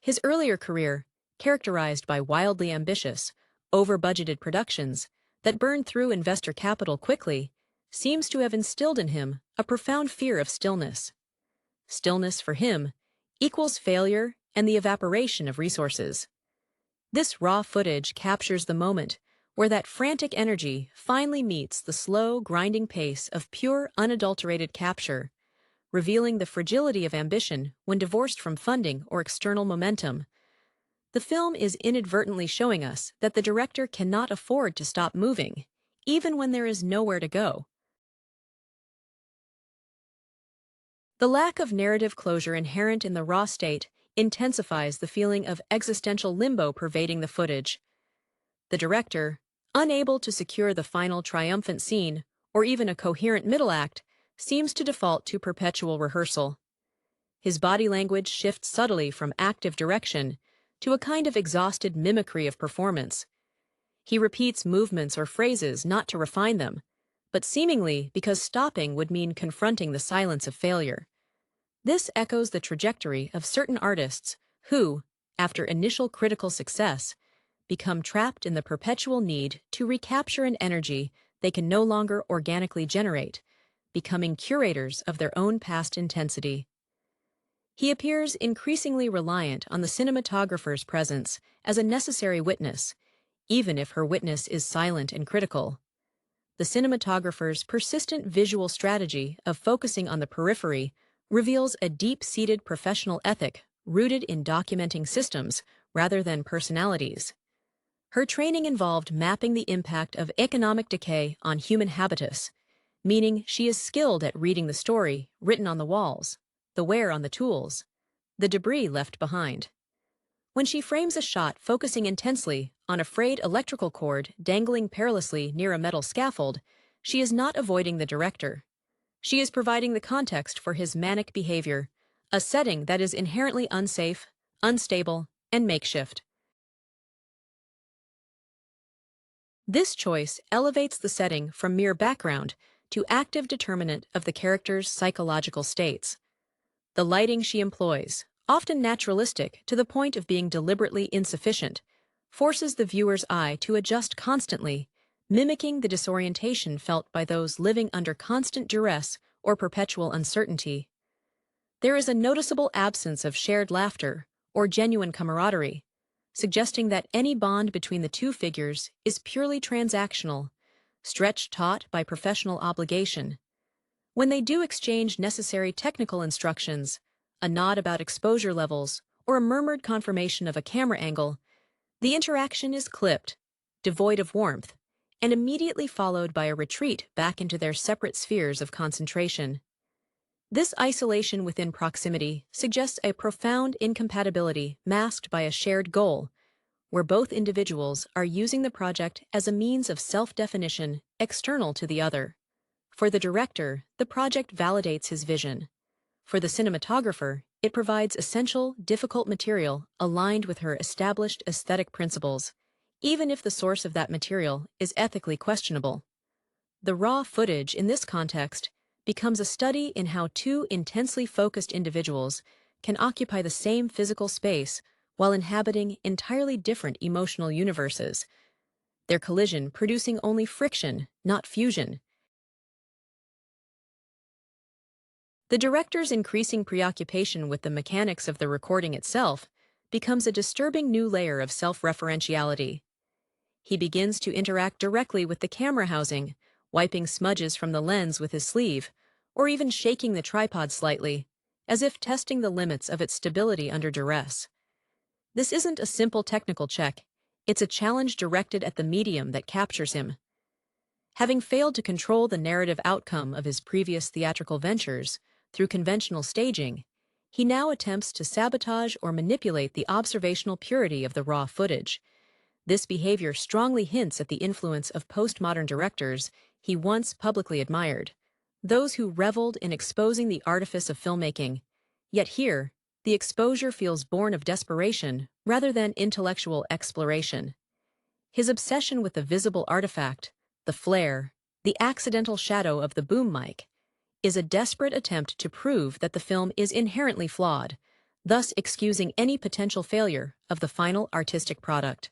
His earlier career, characterized by wildly ambitious, over-budgeted productions that burned through investor capital quickly, seems to have instilled in him a profound fear of stillness. Stillness, for him, equals failure and the evaporation of resources. This raw footage captures the moment where that frantic energy finally meets the slow, grinding pace of pure, unadulterated capture, revealing the fragility of ambition when divorced from funding or external momentum. The film is inadvertently showing us that the director cannot afford to stop moving, even when there is nowhere to go. The lack of narrative closure inherent in the raw state intensifies the feeling of existential limbo pervading the footage. The director, unable to secure the final triumphant scene or even a coherent middle act, seems to default to perpetual rehearsal. His body language shifts subtly from active direction to a kind of exhausted mimicry of performance. He repeats movements or phrases not to refine them, but seemingly because stopping would mean confronting the silence of failure. This echoes the trajectory of certain artists who, after initial critical success, become trapped in the perpetual need to recapture an energy they can no longer organically generate, becoming curators of their own past intensity. He appears increasingly reliant on the cinematographer's presence as a necessary witness, even if her witness is silent and critical. The cinematographer's persistent visual strategy of focusing on the periphery reveals a deep-seated professional ethic rooted in documenting systems rather than personalities. Her training involved mapping the impact of economic decay on human habitus, meaning she is skilled at reading the story written on the walls, the wear on the tools, the debris left behind. When she frames a shot focusing intensely on a frayed electrical cord dangling perilously near a metal scaffold, she is not avoiding the director. She is providing the context for his manic behavior, a setting that is inherently unsafe, unstable, and makeshift. This choice elevates the setting from mere background to active determinant of the character's psychological states. The lighting she employs, often naturalistic to the point of being deliberately insufficient, forces the viewer's eye to adjust constantly, mimicking the disorientation felt by those living under constant duress or perpetual uncertainty. There is a noticeable absence of shared laughter or genuine camaraderie, suggesting that any bond between the two figures is purely transactional, stretched taut by professional obligation. When they do exchange necessary technical instructions, a nod about exposure levels, or a murmured confirmation of a camera angle, the interaction is clipped, devoid of warmth, and immediately followed by a retreat back into their separate spheres of concentration. This isolation within proximity suggests a profound incompatibility masked by a shared goal, where both individuals are using the project as a means of self-definition external to the other. For the director, the project validates his vision. For the cinematographer, it provides essential, difficult material aligned with her established aesthetic principles, even if the source of that material is ethically questionable. The raw footage in this context becomes a study in how two intensely focused individuals can occupy the same physical space while inhabiting entirely different emotional universes, their collision producing only friction, not fusion. The director's increasing preoccupation with the mechanics of the recording itself becomes a disturbing new layer of self-referentiality. He begins to interact directly with the camera housing, wiping smudges from the lens with his sleeve, or even shaking the tripod slightly, as if testing the limits of its stability under duress. This isn't a simple technical check, it's a challenge directed at the medium that captures him. Having failed to control the narrative outcome of his previous theatrical ventures through conventional staging, he now attempts to sabotage or manipulate the observational purity of the raw footage. This behavior strongly hints at the influence of postmodern directors he once publicly admired, those who reveled in exposing the artifice of filmmaking. Yet here, the exposure feels born of desperation rather than intellectual exploration. His obsession with the visible artifact, the flare, the accidental shadow of the boom mic, is a desperate attempt to prove that the film is inherently flawed, thus excusing any potential failure of the final artistic product.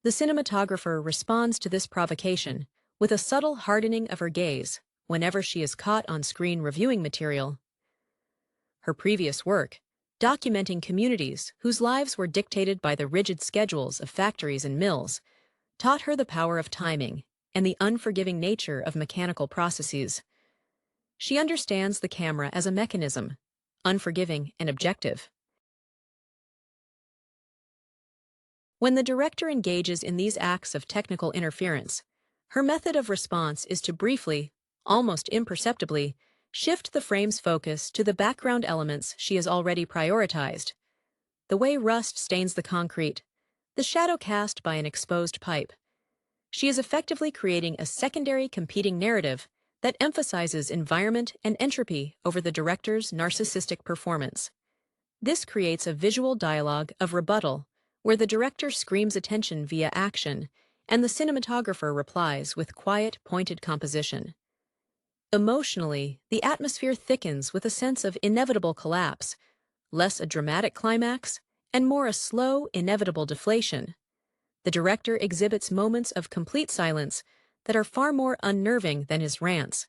The cinematographer responds to this provocation with a subtle hardening of her gaze whenever she is caught on screen reviewing material. Her previous work, documenting communities whose lives were dictated by the rigid schedules of factories and mills, taught her the power of timing and the unforgiving nature of mechanical processes. She understands the camera as a mechanism, unforgiving and objective. When the director engages in these acts of technical interference, her method of response is to briefly, almost imperceptibly, shift the frame's focus to the background elements she has already prioritized. The way rust stains the concrete, the shadow cast by an exposed pipe. She is effectively creating a secondary competing narrative that emphasizes environment and entropy over the director's narcissistic performance. This creates a visual dialogue of rebuttal, where the director screams attention via action, and the cinematographer replies with quiet, pointed composition. Emotionally, the atmosphere thickens with a sense of inevitable collapse, less a dramatic climax, and more a slow, inevitable deflation. The director exhibits moments of complete silence that are far more unnerving than his rants.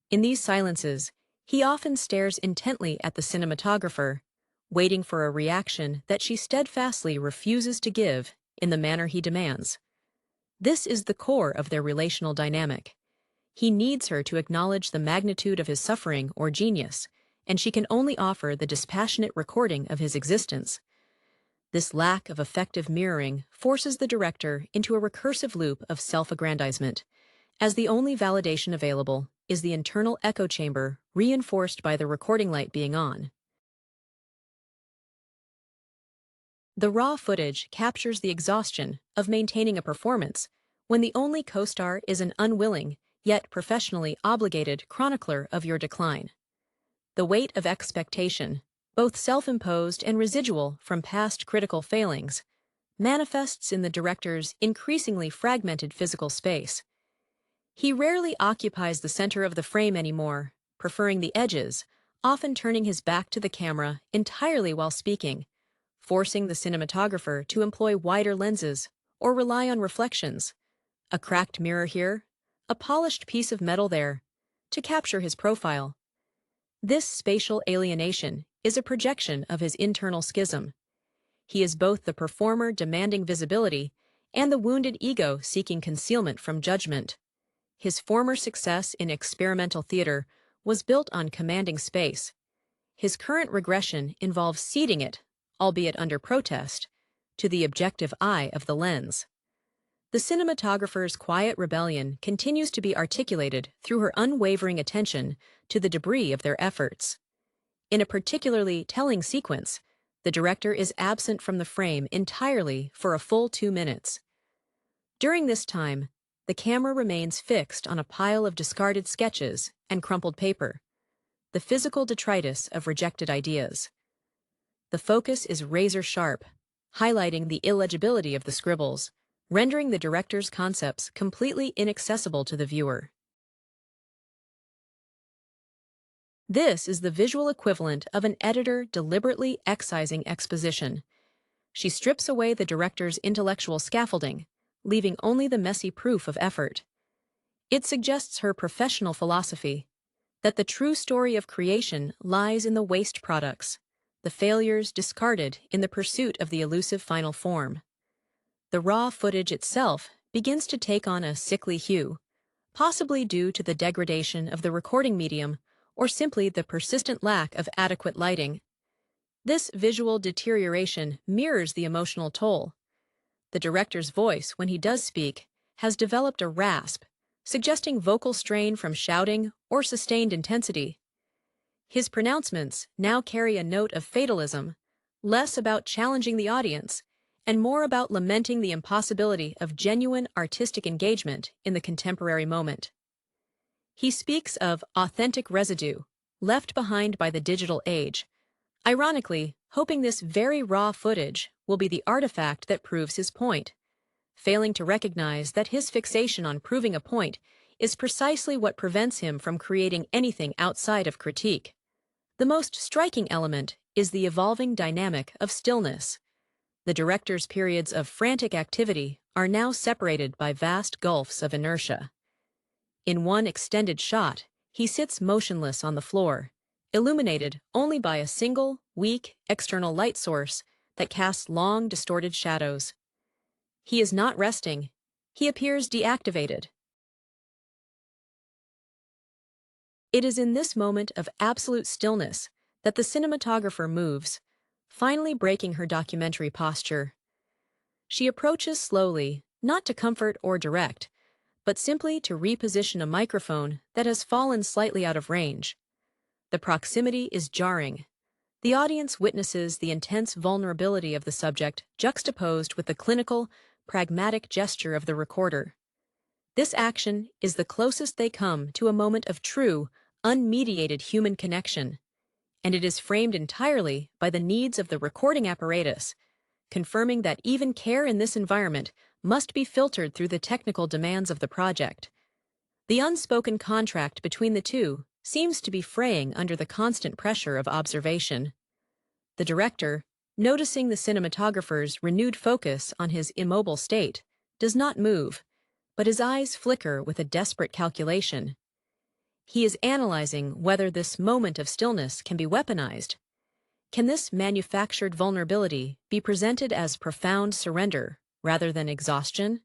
In these silences, he often stares intently at the cinematographer, waiting for a reaction that she steadfastly refuses to give in the manner he demands. This is the core of their relational dynamic. He needs her to acknowledge the magnitude of his suffering or genius, and she can only offer the dispassionate recording of his existence. This lack of effective mirroring forces the director into a recursive loop of self-aggrandizement, as the only validation available is the internal echo chamber reinforced by the recording light being on. The raw footage captures the exhaustion of maintaining a performance when the only co-star is an unwilling, yet professionally obligated chronicler of your decline. The weight of expectation, both self-imposed and residual from past critical failings, manifests in the director's increasingly fragmented physical space. He rarely occupies the center of the frame anymore, preferring the edges, often turning his back to the camera entirely while speaking, forcing the cinematographer to employ wider lenses or rely on reflections, a cracked mirror here, a polished piece of metal there, to capture his profile. This spatial alienation is a projection of his internal schism. He is both the performer demanding visibility and the wounded ego seeking concealment from judgment. His former success in experimental theater was built on commanding space. His current regression involves ceding it, albeit under protest, to the objective eye of the lens. The cinematographer's quiet rebellion continues to be articulated through her unwavering attention to the debris of their efforts. In a particularly telling sequence, the director is absent from the frame entirely for a full 2 minutes. During this time, the camera remains fixed on a pile of discarded sketches and crumpled paper, the physical detritus of rejected ideas. The focus is razor-sharp, highlighting the illegibility of the scribbles, rendering the director's concepts completely inaccessible to the viewer. This is the visual equivalent of an editor deliberately excising exposition. She strips away the director's intellectual scaffolding, leaving only the messy proof of effort. It suggests her professional philosophy, that the true story of creation lies in the waste products, the failures discarded in the pursuit of the elusive final form. The raw footage itself begins to take on a sickly hue, possibly due to the degradation of the recording medium or simply the persistent lack of adequate lighting. This visual deterioration mirrors the emotional toll. The director's voice, when he does speak, has developed a rasp, suggesting vocal strain from shouting or sustained intensity. His pronouncements now carry a note of fatalism, less about challenging the audience and more about lamenting the impossibility of genuine artistic engagement in the contemporary moment. He speaks of authentic residue, left behind by the digital age, ironically hoping this very raw footage will be the artifact that proves his point, failing to recognize that his fixation on proving a point is precisely what prevents him from creating anything outside of critique. The most striking element is the evolving dynamic of stillness. The director's periods of frantic activity are now separated by vast gulfs of inertia. In one extended shot, he sits motionless on the floor, illuminated only by a single, weak, external light source that casts long, distorted shadows. He is not resting. He appears deactivated. It is in this moment of absolute stillness that the cinematographer moves, finally breaking her documentary posture. She approaches slowly, not to comfort or direct, but simply to reposition a microphone that has fallen slightly out of range. The proximity is jarring. The audience witnesses the intense vulnerability of the subject juxtaposed with the clinical, pragmatic gesture of the recorder. This action is the closest they come to a moment of true, unmediated human connection, and it is framed entirely by the needs of the recording apparatus, confirming that even care in this environment must be filtered through the technical demands of the project. The unspoken contract between the two seems to be fraying under the constant pressure of observation. The director, noticing the cinematographer's renewed focus on his immobile state, does not move, but his eyes flicker with a desperate calculation. He is analyzing whether this moment of stillness can be weaponized. Can this manufactured vulnerability be presented as profound surrender rather than exhaustion?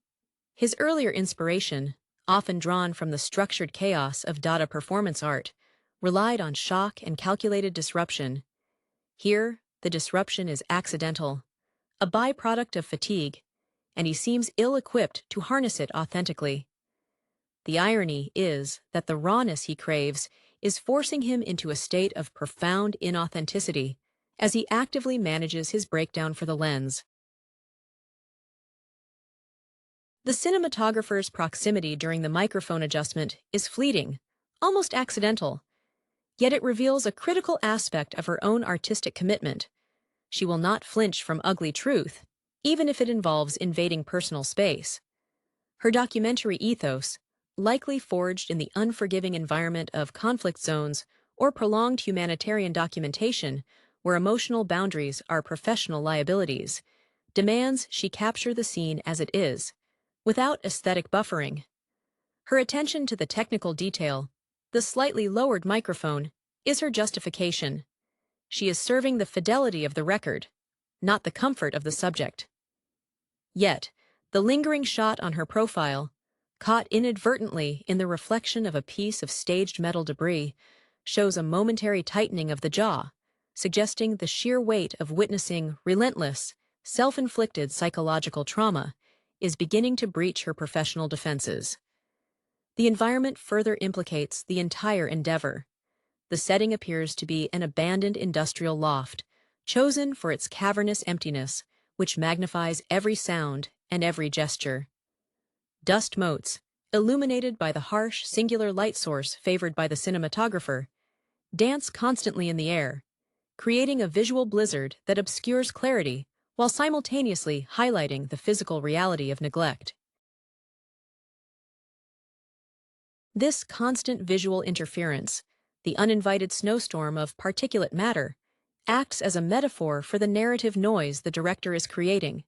His earlier inspiration, often drawn from the structured chaos of Dada performance art, relied on shock and calculated disruption. Here, the disruption is accidental, a byproduct of fatigue, and he seems ill-equipped to harness it authentically. The irony is that the rawness he craves is forcing him into a state of profound inauthenticity as he actively manages his breakdown for the lens. The cinematographer's proximity during the microphone adjustment is fleeting, almost accidental, yet it reveals a critical aspect of her own artistic commitment. She will not flinch from ugly truth, even if it involves invading personal space. Her documentary ethos, likely forged in the unforgiving environment of conflict zones or prolonged humanitarian documentation where emotional boundaries are professional liabilities, demands she capture the scene as it is, without aesthetic buffering. Her attention to the technical detail, the slightly lowered microphone, is her justification. She is serving the fidelity of the record, not the comfort of the subject. Yet, the lingering shot on her profile, caught inadvertently in the reflection of a piece of staged metal debris, shows a momentary tightening of the jaw, suggesting the sheer weight of witnessing relentless, self-inflicted psychological trauma is beginning to breach her professional defenses. The environment further implicates the entire endeavor. The setting appears to be an abandoned industrial loft, chosen for its cavernous emptiness, which magnifies every sound and every gesture. Dust motes, illuminated by the harsh, singular light source favored by the cinematographer, dance constantly in the air, creating a visual blizzard that obscures clarity while simultaneously highlighting the physical reality of neglect. This constant visual interference, the uninvited snowstorm of particulate matter, acts as a metaphor for the narrative noise the director is creating.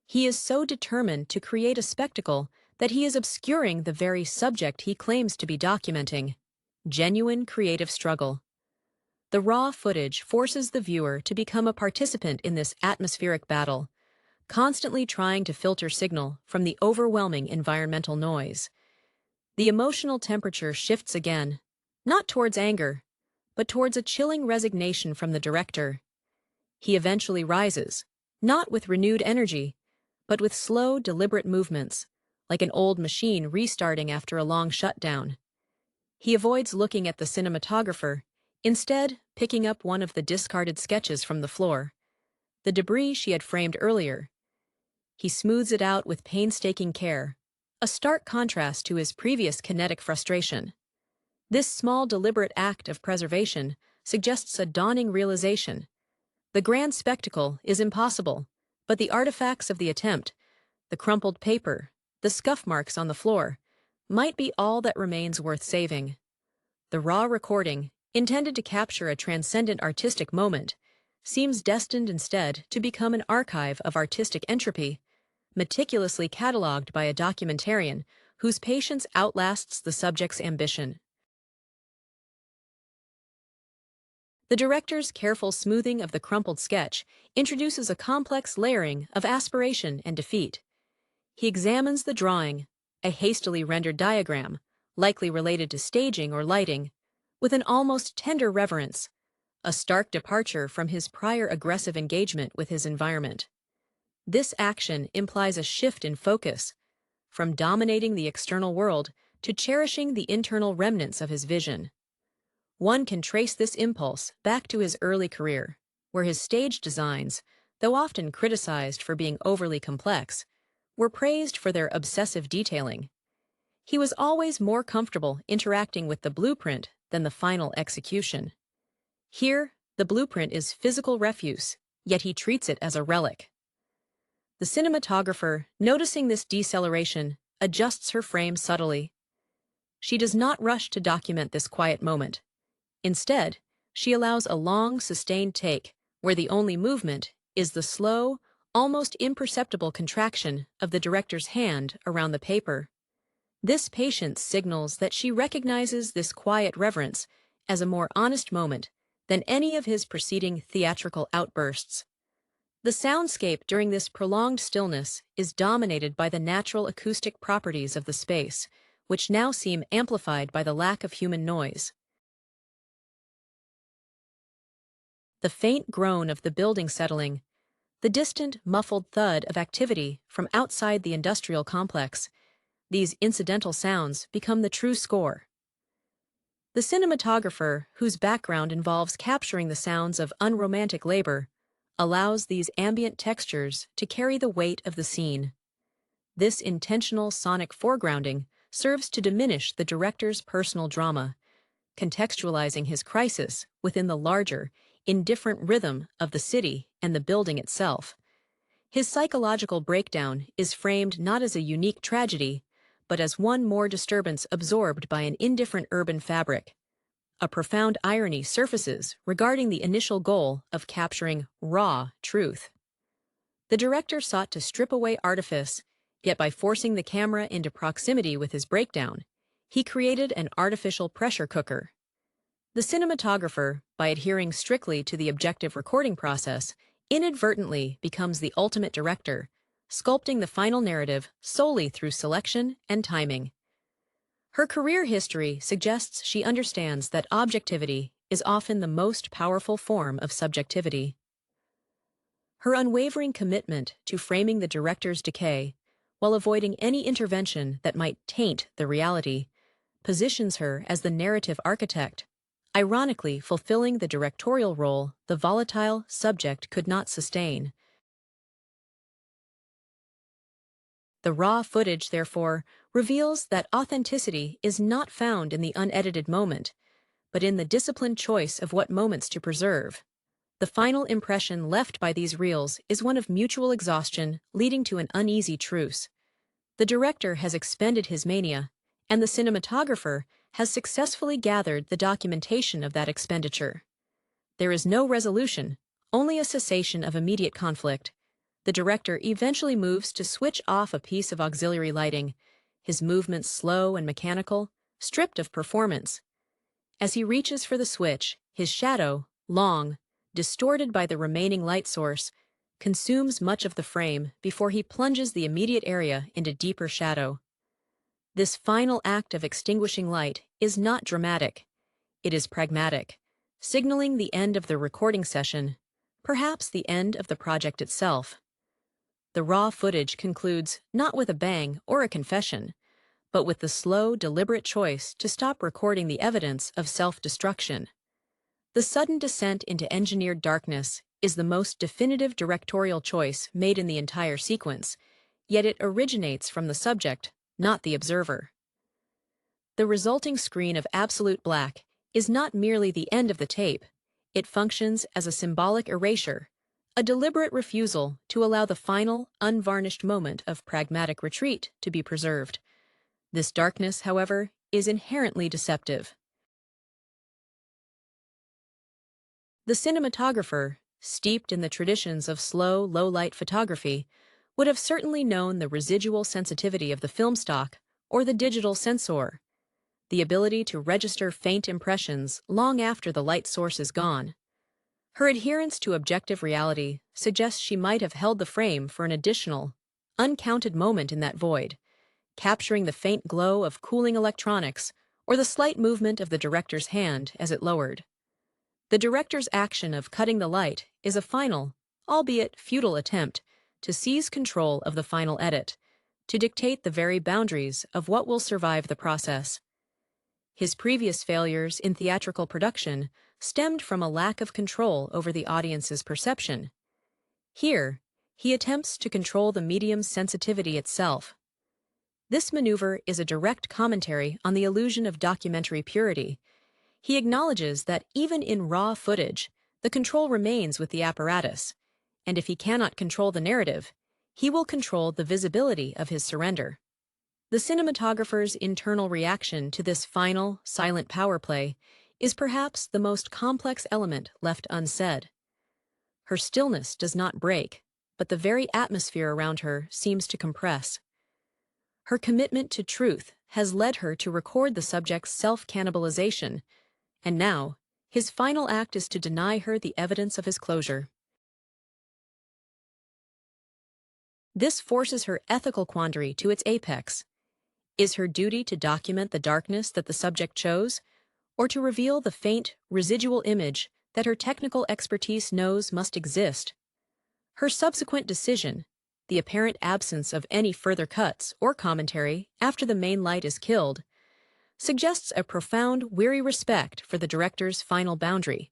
He is so determined to create a spectacle that he is obscuring the very subject he claims to be documenting. Genuine creative struggle. The raw footage forces the viewer to become a participant in this atmospheric battle, constantly trying to filter signal from the overwhelming environmental noise. The emotional temperature shifts again, not towards anger, but towards a chilling resignation from the director. He eventually rises, not with renewed energy, but with slow, deliberate movements, like an old machine restarting after a long shutdown. He avoids looking at the cinematographer, instead picking up one of the discarded sketches from the floor, the debris she had framed earlier. He smooths it out with painstaking care, a stark contrast to his previous kinetic frustration. This small, deliberate act of preservation suggests a dawning realization. The grand spectacle is impossible, but the artifacts of the attempt, the crumpled paper, the scuff marks on the floor, might be all that remains worth saving. The raw recording, intended to capture a transcendent artistic moment, seems destined instead to become an archive of artistic entropy, meticulously catalogued by a documentarian whose patience outlasts the subject's ambition. The director's careful smoothing of the crumpled sketch introduces a complex layering of aspiration and defeat. He examines the drawing, a hastily rendered diagram, likely related to staging or lighting, with an almost tender reverence, a stark departure from his prior aggressive engagement with his environment. This action implies a shift in focus, from dominating the external world to cherishing the internal remnants of his vision. One can trace this impulse back to his early career, where his stage designs, though often criticized for being overly complex, were praised for their obsessive detailing. He was always more comfortable interacting with the blueprint than the final execution. Here, the blueprint is physical refuse, yet he treats it as a relic. The cinematographer, noticing this deceleration, adjusts her frame subtly. She does not rush to document this quiet moment. Instead, she allows a long, sustained take where the only movement is the slow, almost imperceptible contraction of the director's hand around the paper. This patience signals that she recognizes this quiet reverence as a more honest moment than any of his preceding theatrical outbursts. The soundscape during this prolonged stillness is dominated by the natural acoustic properties of the space, which now seem amplified by the lack of human noise. The faint groan of the building settling, the distant, muffled thud of activity from outside the industrial complex. These incidental sounds become the true score. The cinematographer, whose background involves capturing the sounds of unromantic labor, allows these ambient textures to carry the weight of the scene. This intentional sonic foregrounding serves to diminish the director's personal drama, contextualizing his crisis within the larger, indifferent rhythm of the city and the building itself. His psychological breakdown is framed not as a unique tragedy, but as one more disturbance absorbed by an indifferent urban fabric. A profound irony surfaces regarding the initial goal of capturing raw truth. The director sought to strip away artifice, yet by forcing the camera into proximity with his breakdown, he created an artificial pressure cooker. The cinematographer, by adhering strictly to the objective recording process, inadvertently becomes the ultimate director, sculpting the final narrative solely through selection and timing. Her career history suggests she understands that objectivity is often the most powerful form of subjectivity. Her unwavering commitment to framing the director's decay, while avoiding any intervention that might taint the reality, positions her as the narrative architect, ironically fulfilling the directorial role the volatile subject could not sustain. The raw footage, therefore, reveals that authenticity is not found in the unedited moment, but in the disciplined choice of what moments to preserve. The final impression left by these reels is one of mutual exhaustion, leading to an uneasy truce. The director has expended his mania, and the cinematographer has successfully gathered the documentation of that expenditure. There is no resolution, only a cessation of immediate conflict. The director eventually moves to switch off a piece of auxiliary lighting, his movements slow and mechanical, stripped of performance. As he reaches for the switch, his shadow, long, distorted by the remaining light source, consumes much of the frame before he plunges the immediate area into deeper shadow. This final act of extinguishing light is not dramatic. It is pragmatic, signaling the end of the recording session, perhaps the end of the project itself. The raw footage concludes not with a bang or a confession, but with the slow, deliberate choice to stop recording the evidence of self-destruction. The sudden descent into engineered darkness is the most definitive directorial choice made in the entire sequence, yet it originates from the subject, not the observer. The resulting screen of absolute black is not merely the end of the tape, it functions as a symbolic erasure, a deliberate refusal to allow the final, unvarnished moment of pragmatic retreat to be preserved. This darkness, however, is inherently deceptive. The cinematographer, steeped in the traditions of slow, low-light photography, would have certainly known the residual sensitivity of the film stock or the digital sensor, the ability to register faint impressions long after the light source is gone. Her adherence to objective reality suggests she might have held the frame for an additional, uncounted moment in that void, capturing the faint glow of cooling electronics or the slight movement of the director's hand as it lowered. The director's action of cutting the light is a final, albeit futile attempt to seize control of the final edit, to dictate the very boundaries of what will survive the process. His previous failures in theatrical production stemmed from a lack of control over the audience's perception. Here, he attempts to control the medium's sensitivity itself. This maneuver is a direct commentary on the illusion of documentary purity. He acknowledges that even in raw footage, the control remains with the apparatus, and if he cannot control the narrative, he will control the visibility of his surrender. The cinematographer's internal reaction to this final, silent power play is perhaps the most complex element left unsaid. Her stillness does not break, but the very atmosphere around her seems to compress. Her commitment to truth has led her to record the subject's self-cannibalization, and now, his final act is to deny her the evidence of his closure. This forces her ethical quandary to its apex. Is her duty to document the darkness that the subject chose, or to reveal the faint, residual image that her technical expertise knows must exist? Her subsequent decision, the apparent absence of any further cuts or commentary after the main light is killed, suggests a profound, weary respect for the director's final boundary,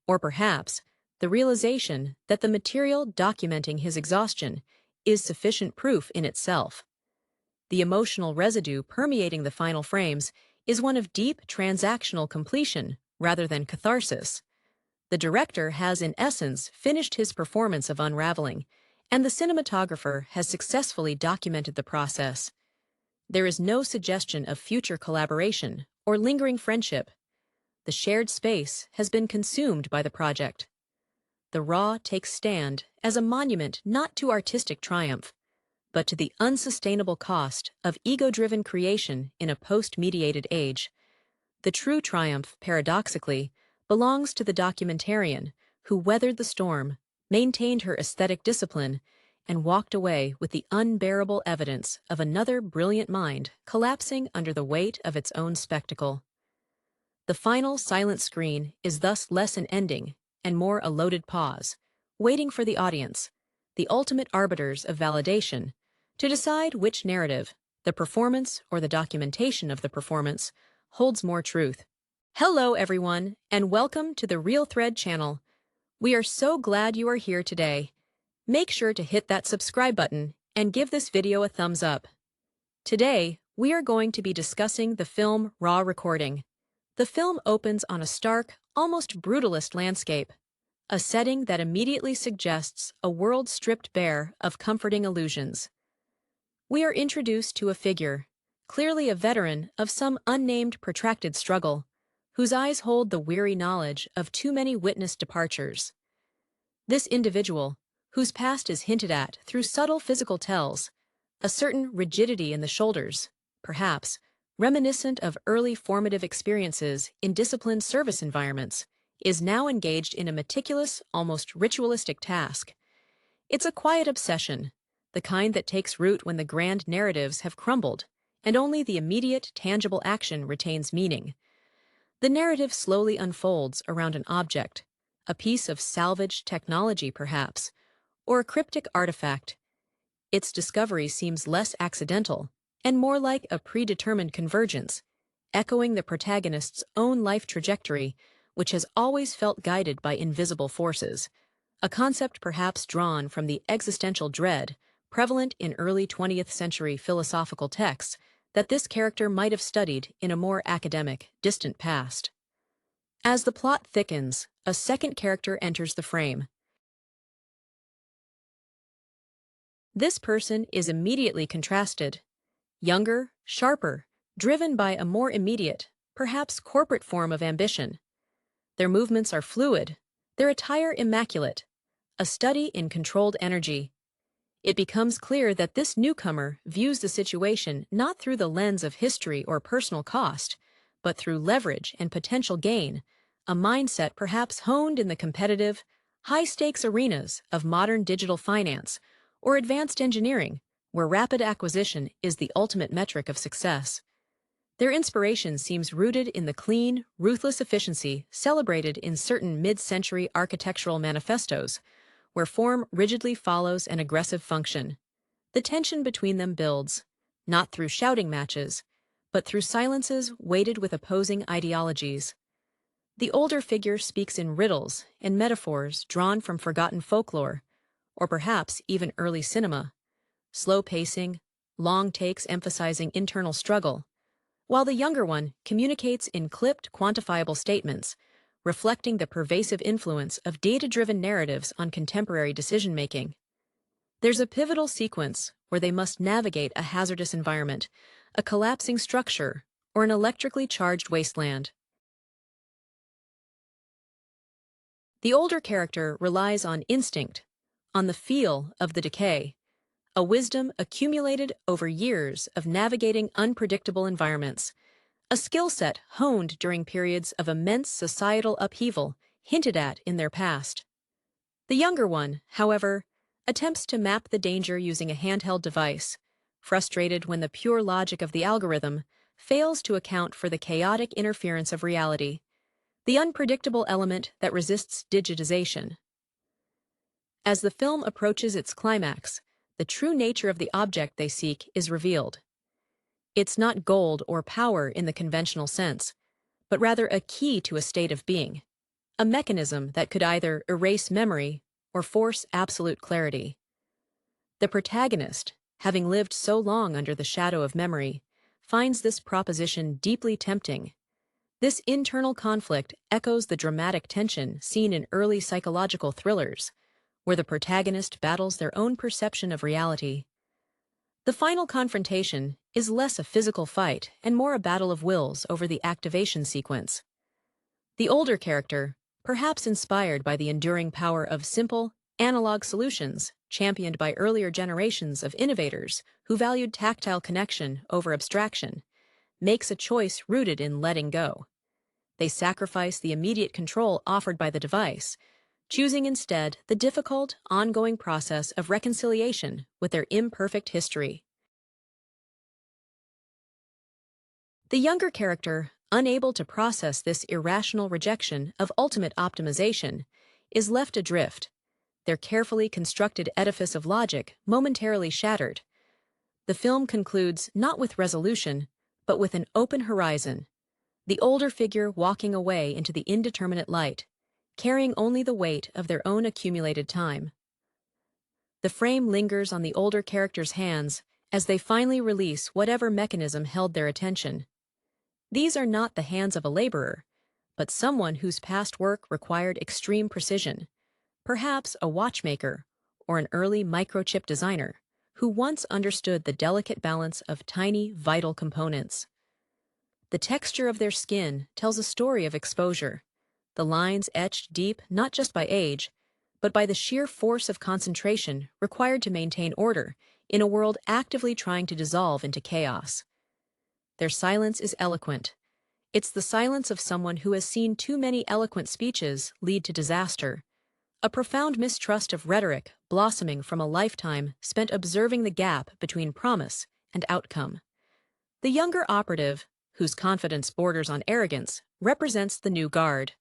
or perhaps the realization that the material documenting his exhaustion is sufficient proof in itself. The emotional residue permeating the final frames is one of deep transactional completion rather than catharsis. The director has in essence finished his performance of unraveling, and the cinematographer has successfully documented the process. There is no suggestion of future collaboration or lingering friendship. The shared space has been consumed by the project. The raw takes stand as a monument not to artistic triumph, but to the unsustainable cost of ego-driven creation in a post-mediated age. The true triumph, paradoxically, belongs to the documentarian who weathered the storm, maintained her aesthetic discipline, and walked away with the unbearable evidence of another brilliant mind collapsing under the weight of its own spectacle. The final silent screen is thus less an ending and more a loaded pause, waiting for the audience, the ultimate arbiters of validation, to decide which narrative, the performance or the documentation of the performance, holds more truth. Hello, everyone, and welcome to the Real Thread channel. We are so glad you are here today. Make sure to hit that subscribe button and give this video a thumbs up. Today, we are going to be discussing the film Raw Recording. The film opens on a stark, almost brutalist landscape, a setting that immediately suggests a world stripped bare of comforting illusions. We are introduced to a figure, clearly a veteran of some unnamed protracted struggle, whose eyes hold the weary knowledge of too many witnessed departures. This individual, whose past is hinted at through subtle physical tells, a certain rigidity in the shoulders, perhaps, reminiscent of early formative experiences in disciplined service environments, is now engaged in a meticulous, almost ritualistic task. It's a quiet obsession, the kind that takes root when the grand narratives have crumbled, and only the immediate, tangible action retains meaning. The narrative slowly unfolds around an object, a piece of salvaged technology perhaps, or a cryptic artifact. Its discovery seems less accidental and more like a predetermined convergence, echoing the protagonist's own life trajectory, which has always felt guided by invisible forces, a concept perhaps drawn from the existential dread prevalent in early 20th century philosophical texts that this character might have studied in a more academic, distant past. As the plot thickens, a second character enters the frame. This person is immediately contrasted. Younger, sharper, driven by a more immediate, perhaps corporate form of ambition. Their movements are fluid, their attire immaculate, a study in controlled energy. It becomes clear that this newcomer views the situation not through the lens of history or personal cost, but through leverage and potential gain, a mindset perhaps honed in the competitive, high-stakes arenas of modern digital finance or advanced engineering, where rapid acquisition is the ultimate metric of success. Their inspiration seems rooted in the clean, ruthless efficiency celebrated in certain mid-century architectural manifestos, where form rigidly follows an aggressive function. The tension between them builds, not through shouting matches, but through silences weighted with opposing ideologies. The older figure speaks in riddles and metaphors drawn from forgotten folklore, or perhaps even early cinema. Slow pacing, long takes emphasizing internal struggle, while the younger one communicates in clipped, quantifiable statements, reflecting the pervasive influence of data-driven narratives on contemporary decision-making. There's a pivotal sequence where they must navigate a hazardous environment, a collapsing structure, or an electrically charged wasteland. The older character relies on instinct, on the feel of the decay, a wisdom accumulated over years of navigating unpredictable environments, a skill set honed during periods of immense societal upheaval hinted at in their past. The younger one, however, attempts to map the danger using a handheld device, frustrated when the pure logic of the algorithm fails to account for the chaotic interference of reality, the unpredictable element that resists digitization. As the film approaches its climax, the true nature of the object they seek is revealed. It's not gold or power in the conventional sense, but rather a key to a state of being, a mechanism that could either erase memory or force absolute clarity. The protagonist, having lived so long under the shadow of memory, finds this proposition deeply tempting. This internal conflict echoes the dramatic tension seen in early psychological thrillers, where the protagonist battles their own perception of reality. The final confrontation is less a physical fight and more a battle of wills over the activation sequence. The older character, perhaps inspired by the enduring power of simple, analog solutions championed by earlier generations of innovators who valued tactile connection over abstraction, makes a choice rooted in letting go. They sacrifice the immediate control offered by the device, choosing instead the difficult, ongoing process of reconciliation with their imperfect history. The younger character, unable to process this irrational rejection of ultimate optimization, is left adrift, their carefully constructed edifice of logic momentarily shattered. The film concludes not with resolution, but with an open horizon, the older figure walking away into the indeterminate light, carrying only the weight of their own accumulated time. The frame lingers on the older character's hands as they finally release whatever mechanism held their attention. These are not the hands of a laborer, but someone whose past work required extreme precision, perhaps a watchmaker or an early microchip designer who once understood the delicate balance of tiny, vital components. The texture of their skin tells a story of exposure, the lines etched deep not just by age, but by the sheer force of concentration required to maintain order in a world actively trying to dissolve into chaos. Their silence is eloquent. It's the silence of someone who has seen too many eloquent speeches lead to disaster, a profound mistrust of rhetoric blossoming from a lifetime spent observing the gap between promise and outcome. The younger operative, whose confidence borders on arrogance, represents the new guard.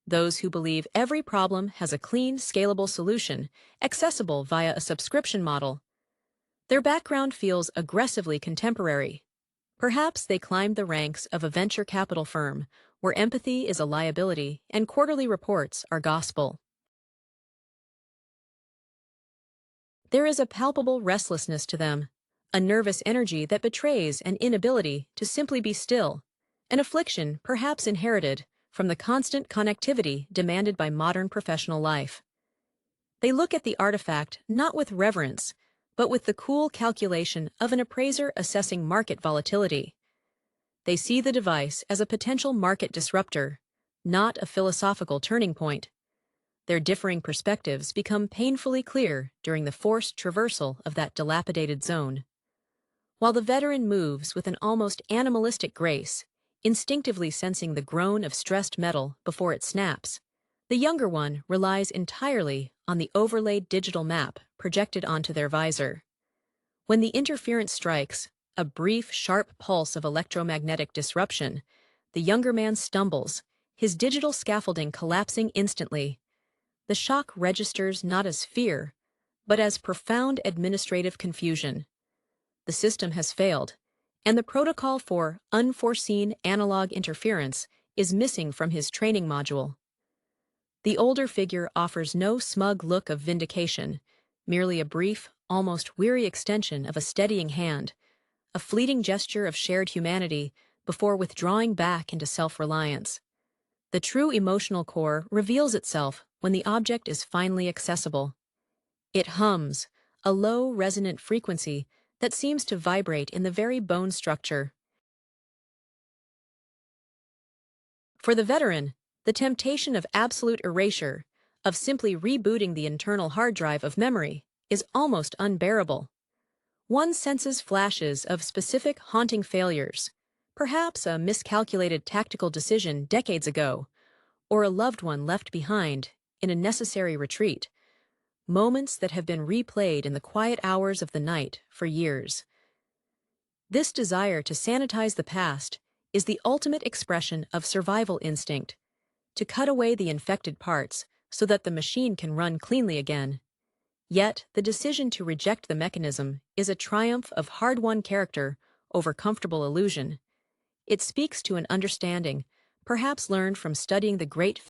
Those who believe every problem has a clean, scalable solution, accessible via a subscription model. Their background feels aggressively contemporary. Perhaps they climbed the ranks of a venture capital firm, where empathy is a liability and quarterly reports are gospel. There is a palpable restlessness to them, a nervous energy that betrays an inability to simply be still, an affliction perhaps inherited from the constant connectivity demanded by modern professional life. They look at the artifact not with reverence, but with the cool calculation of an appraiser assessing market volatility. They see the device as a potential market disruptor, not a philosophical turning point. Their differing perspectives become painfully clear during the forced traversal of that dilapidated zone. While the veteran moves with an almost animalistic grace, instinctively sensing the groan of stressed metal before it snaps, the younger one relies entirely on the overlaid digital map projected onto their visor. When the interference strikes, a brief, sharp pulse of electromagnetic disruption, the younger man stumbles, his digital scaffolding collapsing instantly. The shock registers not as fear, but as profound administrative confusion. The system has failed, and the protocol for unforeseen analog interference is missing from his training module. The older figure offers no smug look of vindication, merely a brief, almost weary extension of a steadying hand, a fleeting gesture of shared humanity before withdrawing back into self-reliance. The true emotional core reveals itself when the object is finally accessible. It hums, a low, resonant frequency that seems to vibrate in the very bone structure. For the veteran, the temptation of absolute erasure, of simply rebooting the internal hard drive of memory, is almost unbearable. One senses flashes of specific haunting failures, perhaps a miscalculated tactical decision decades ago, or a loved one left behind in a necessary retreat, moments that have been replayed in the quiet hours of the night for years. This desire to sanitize the past is the ultimate expression of survival instinct, to cut away the infected parts so that the machine can run cleanly again. Yet, the decision to reject the mechanism is a triumph of hard-won character over comfortable illusion. It speaks to an understanding, perhaps learned from studying the great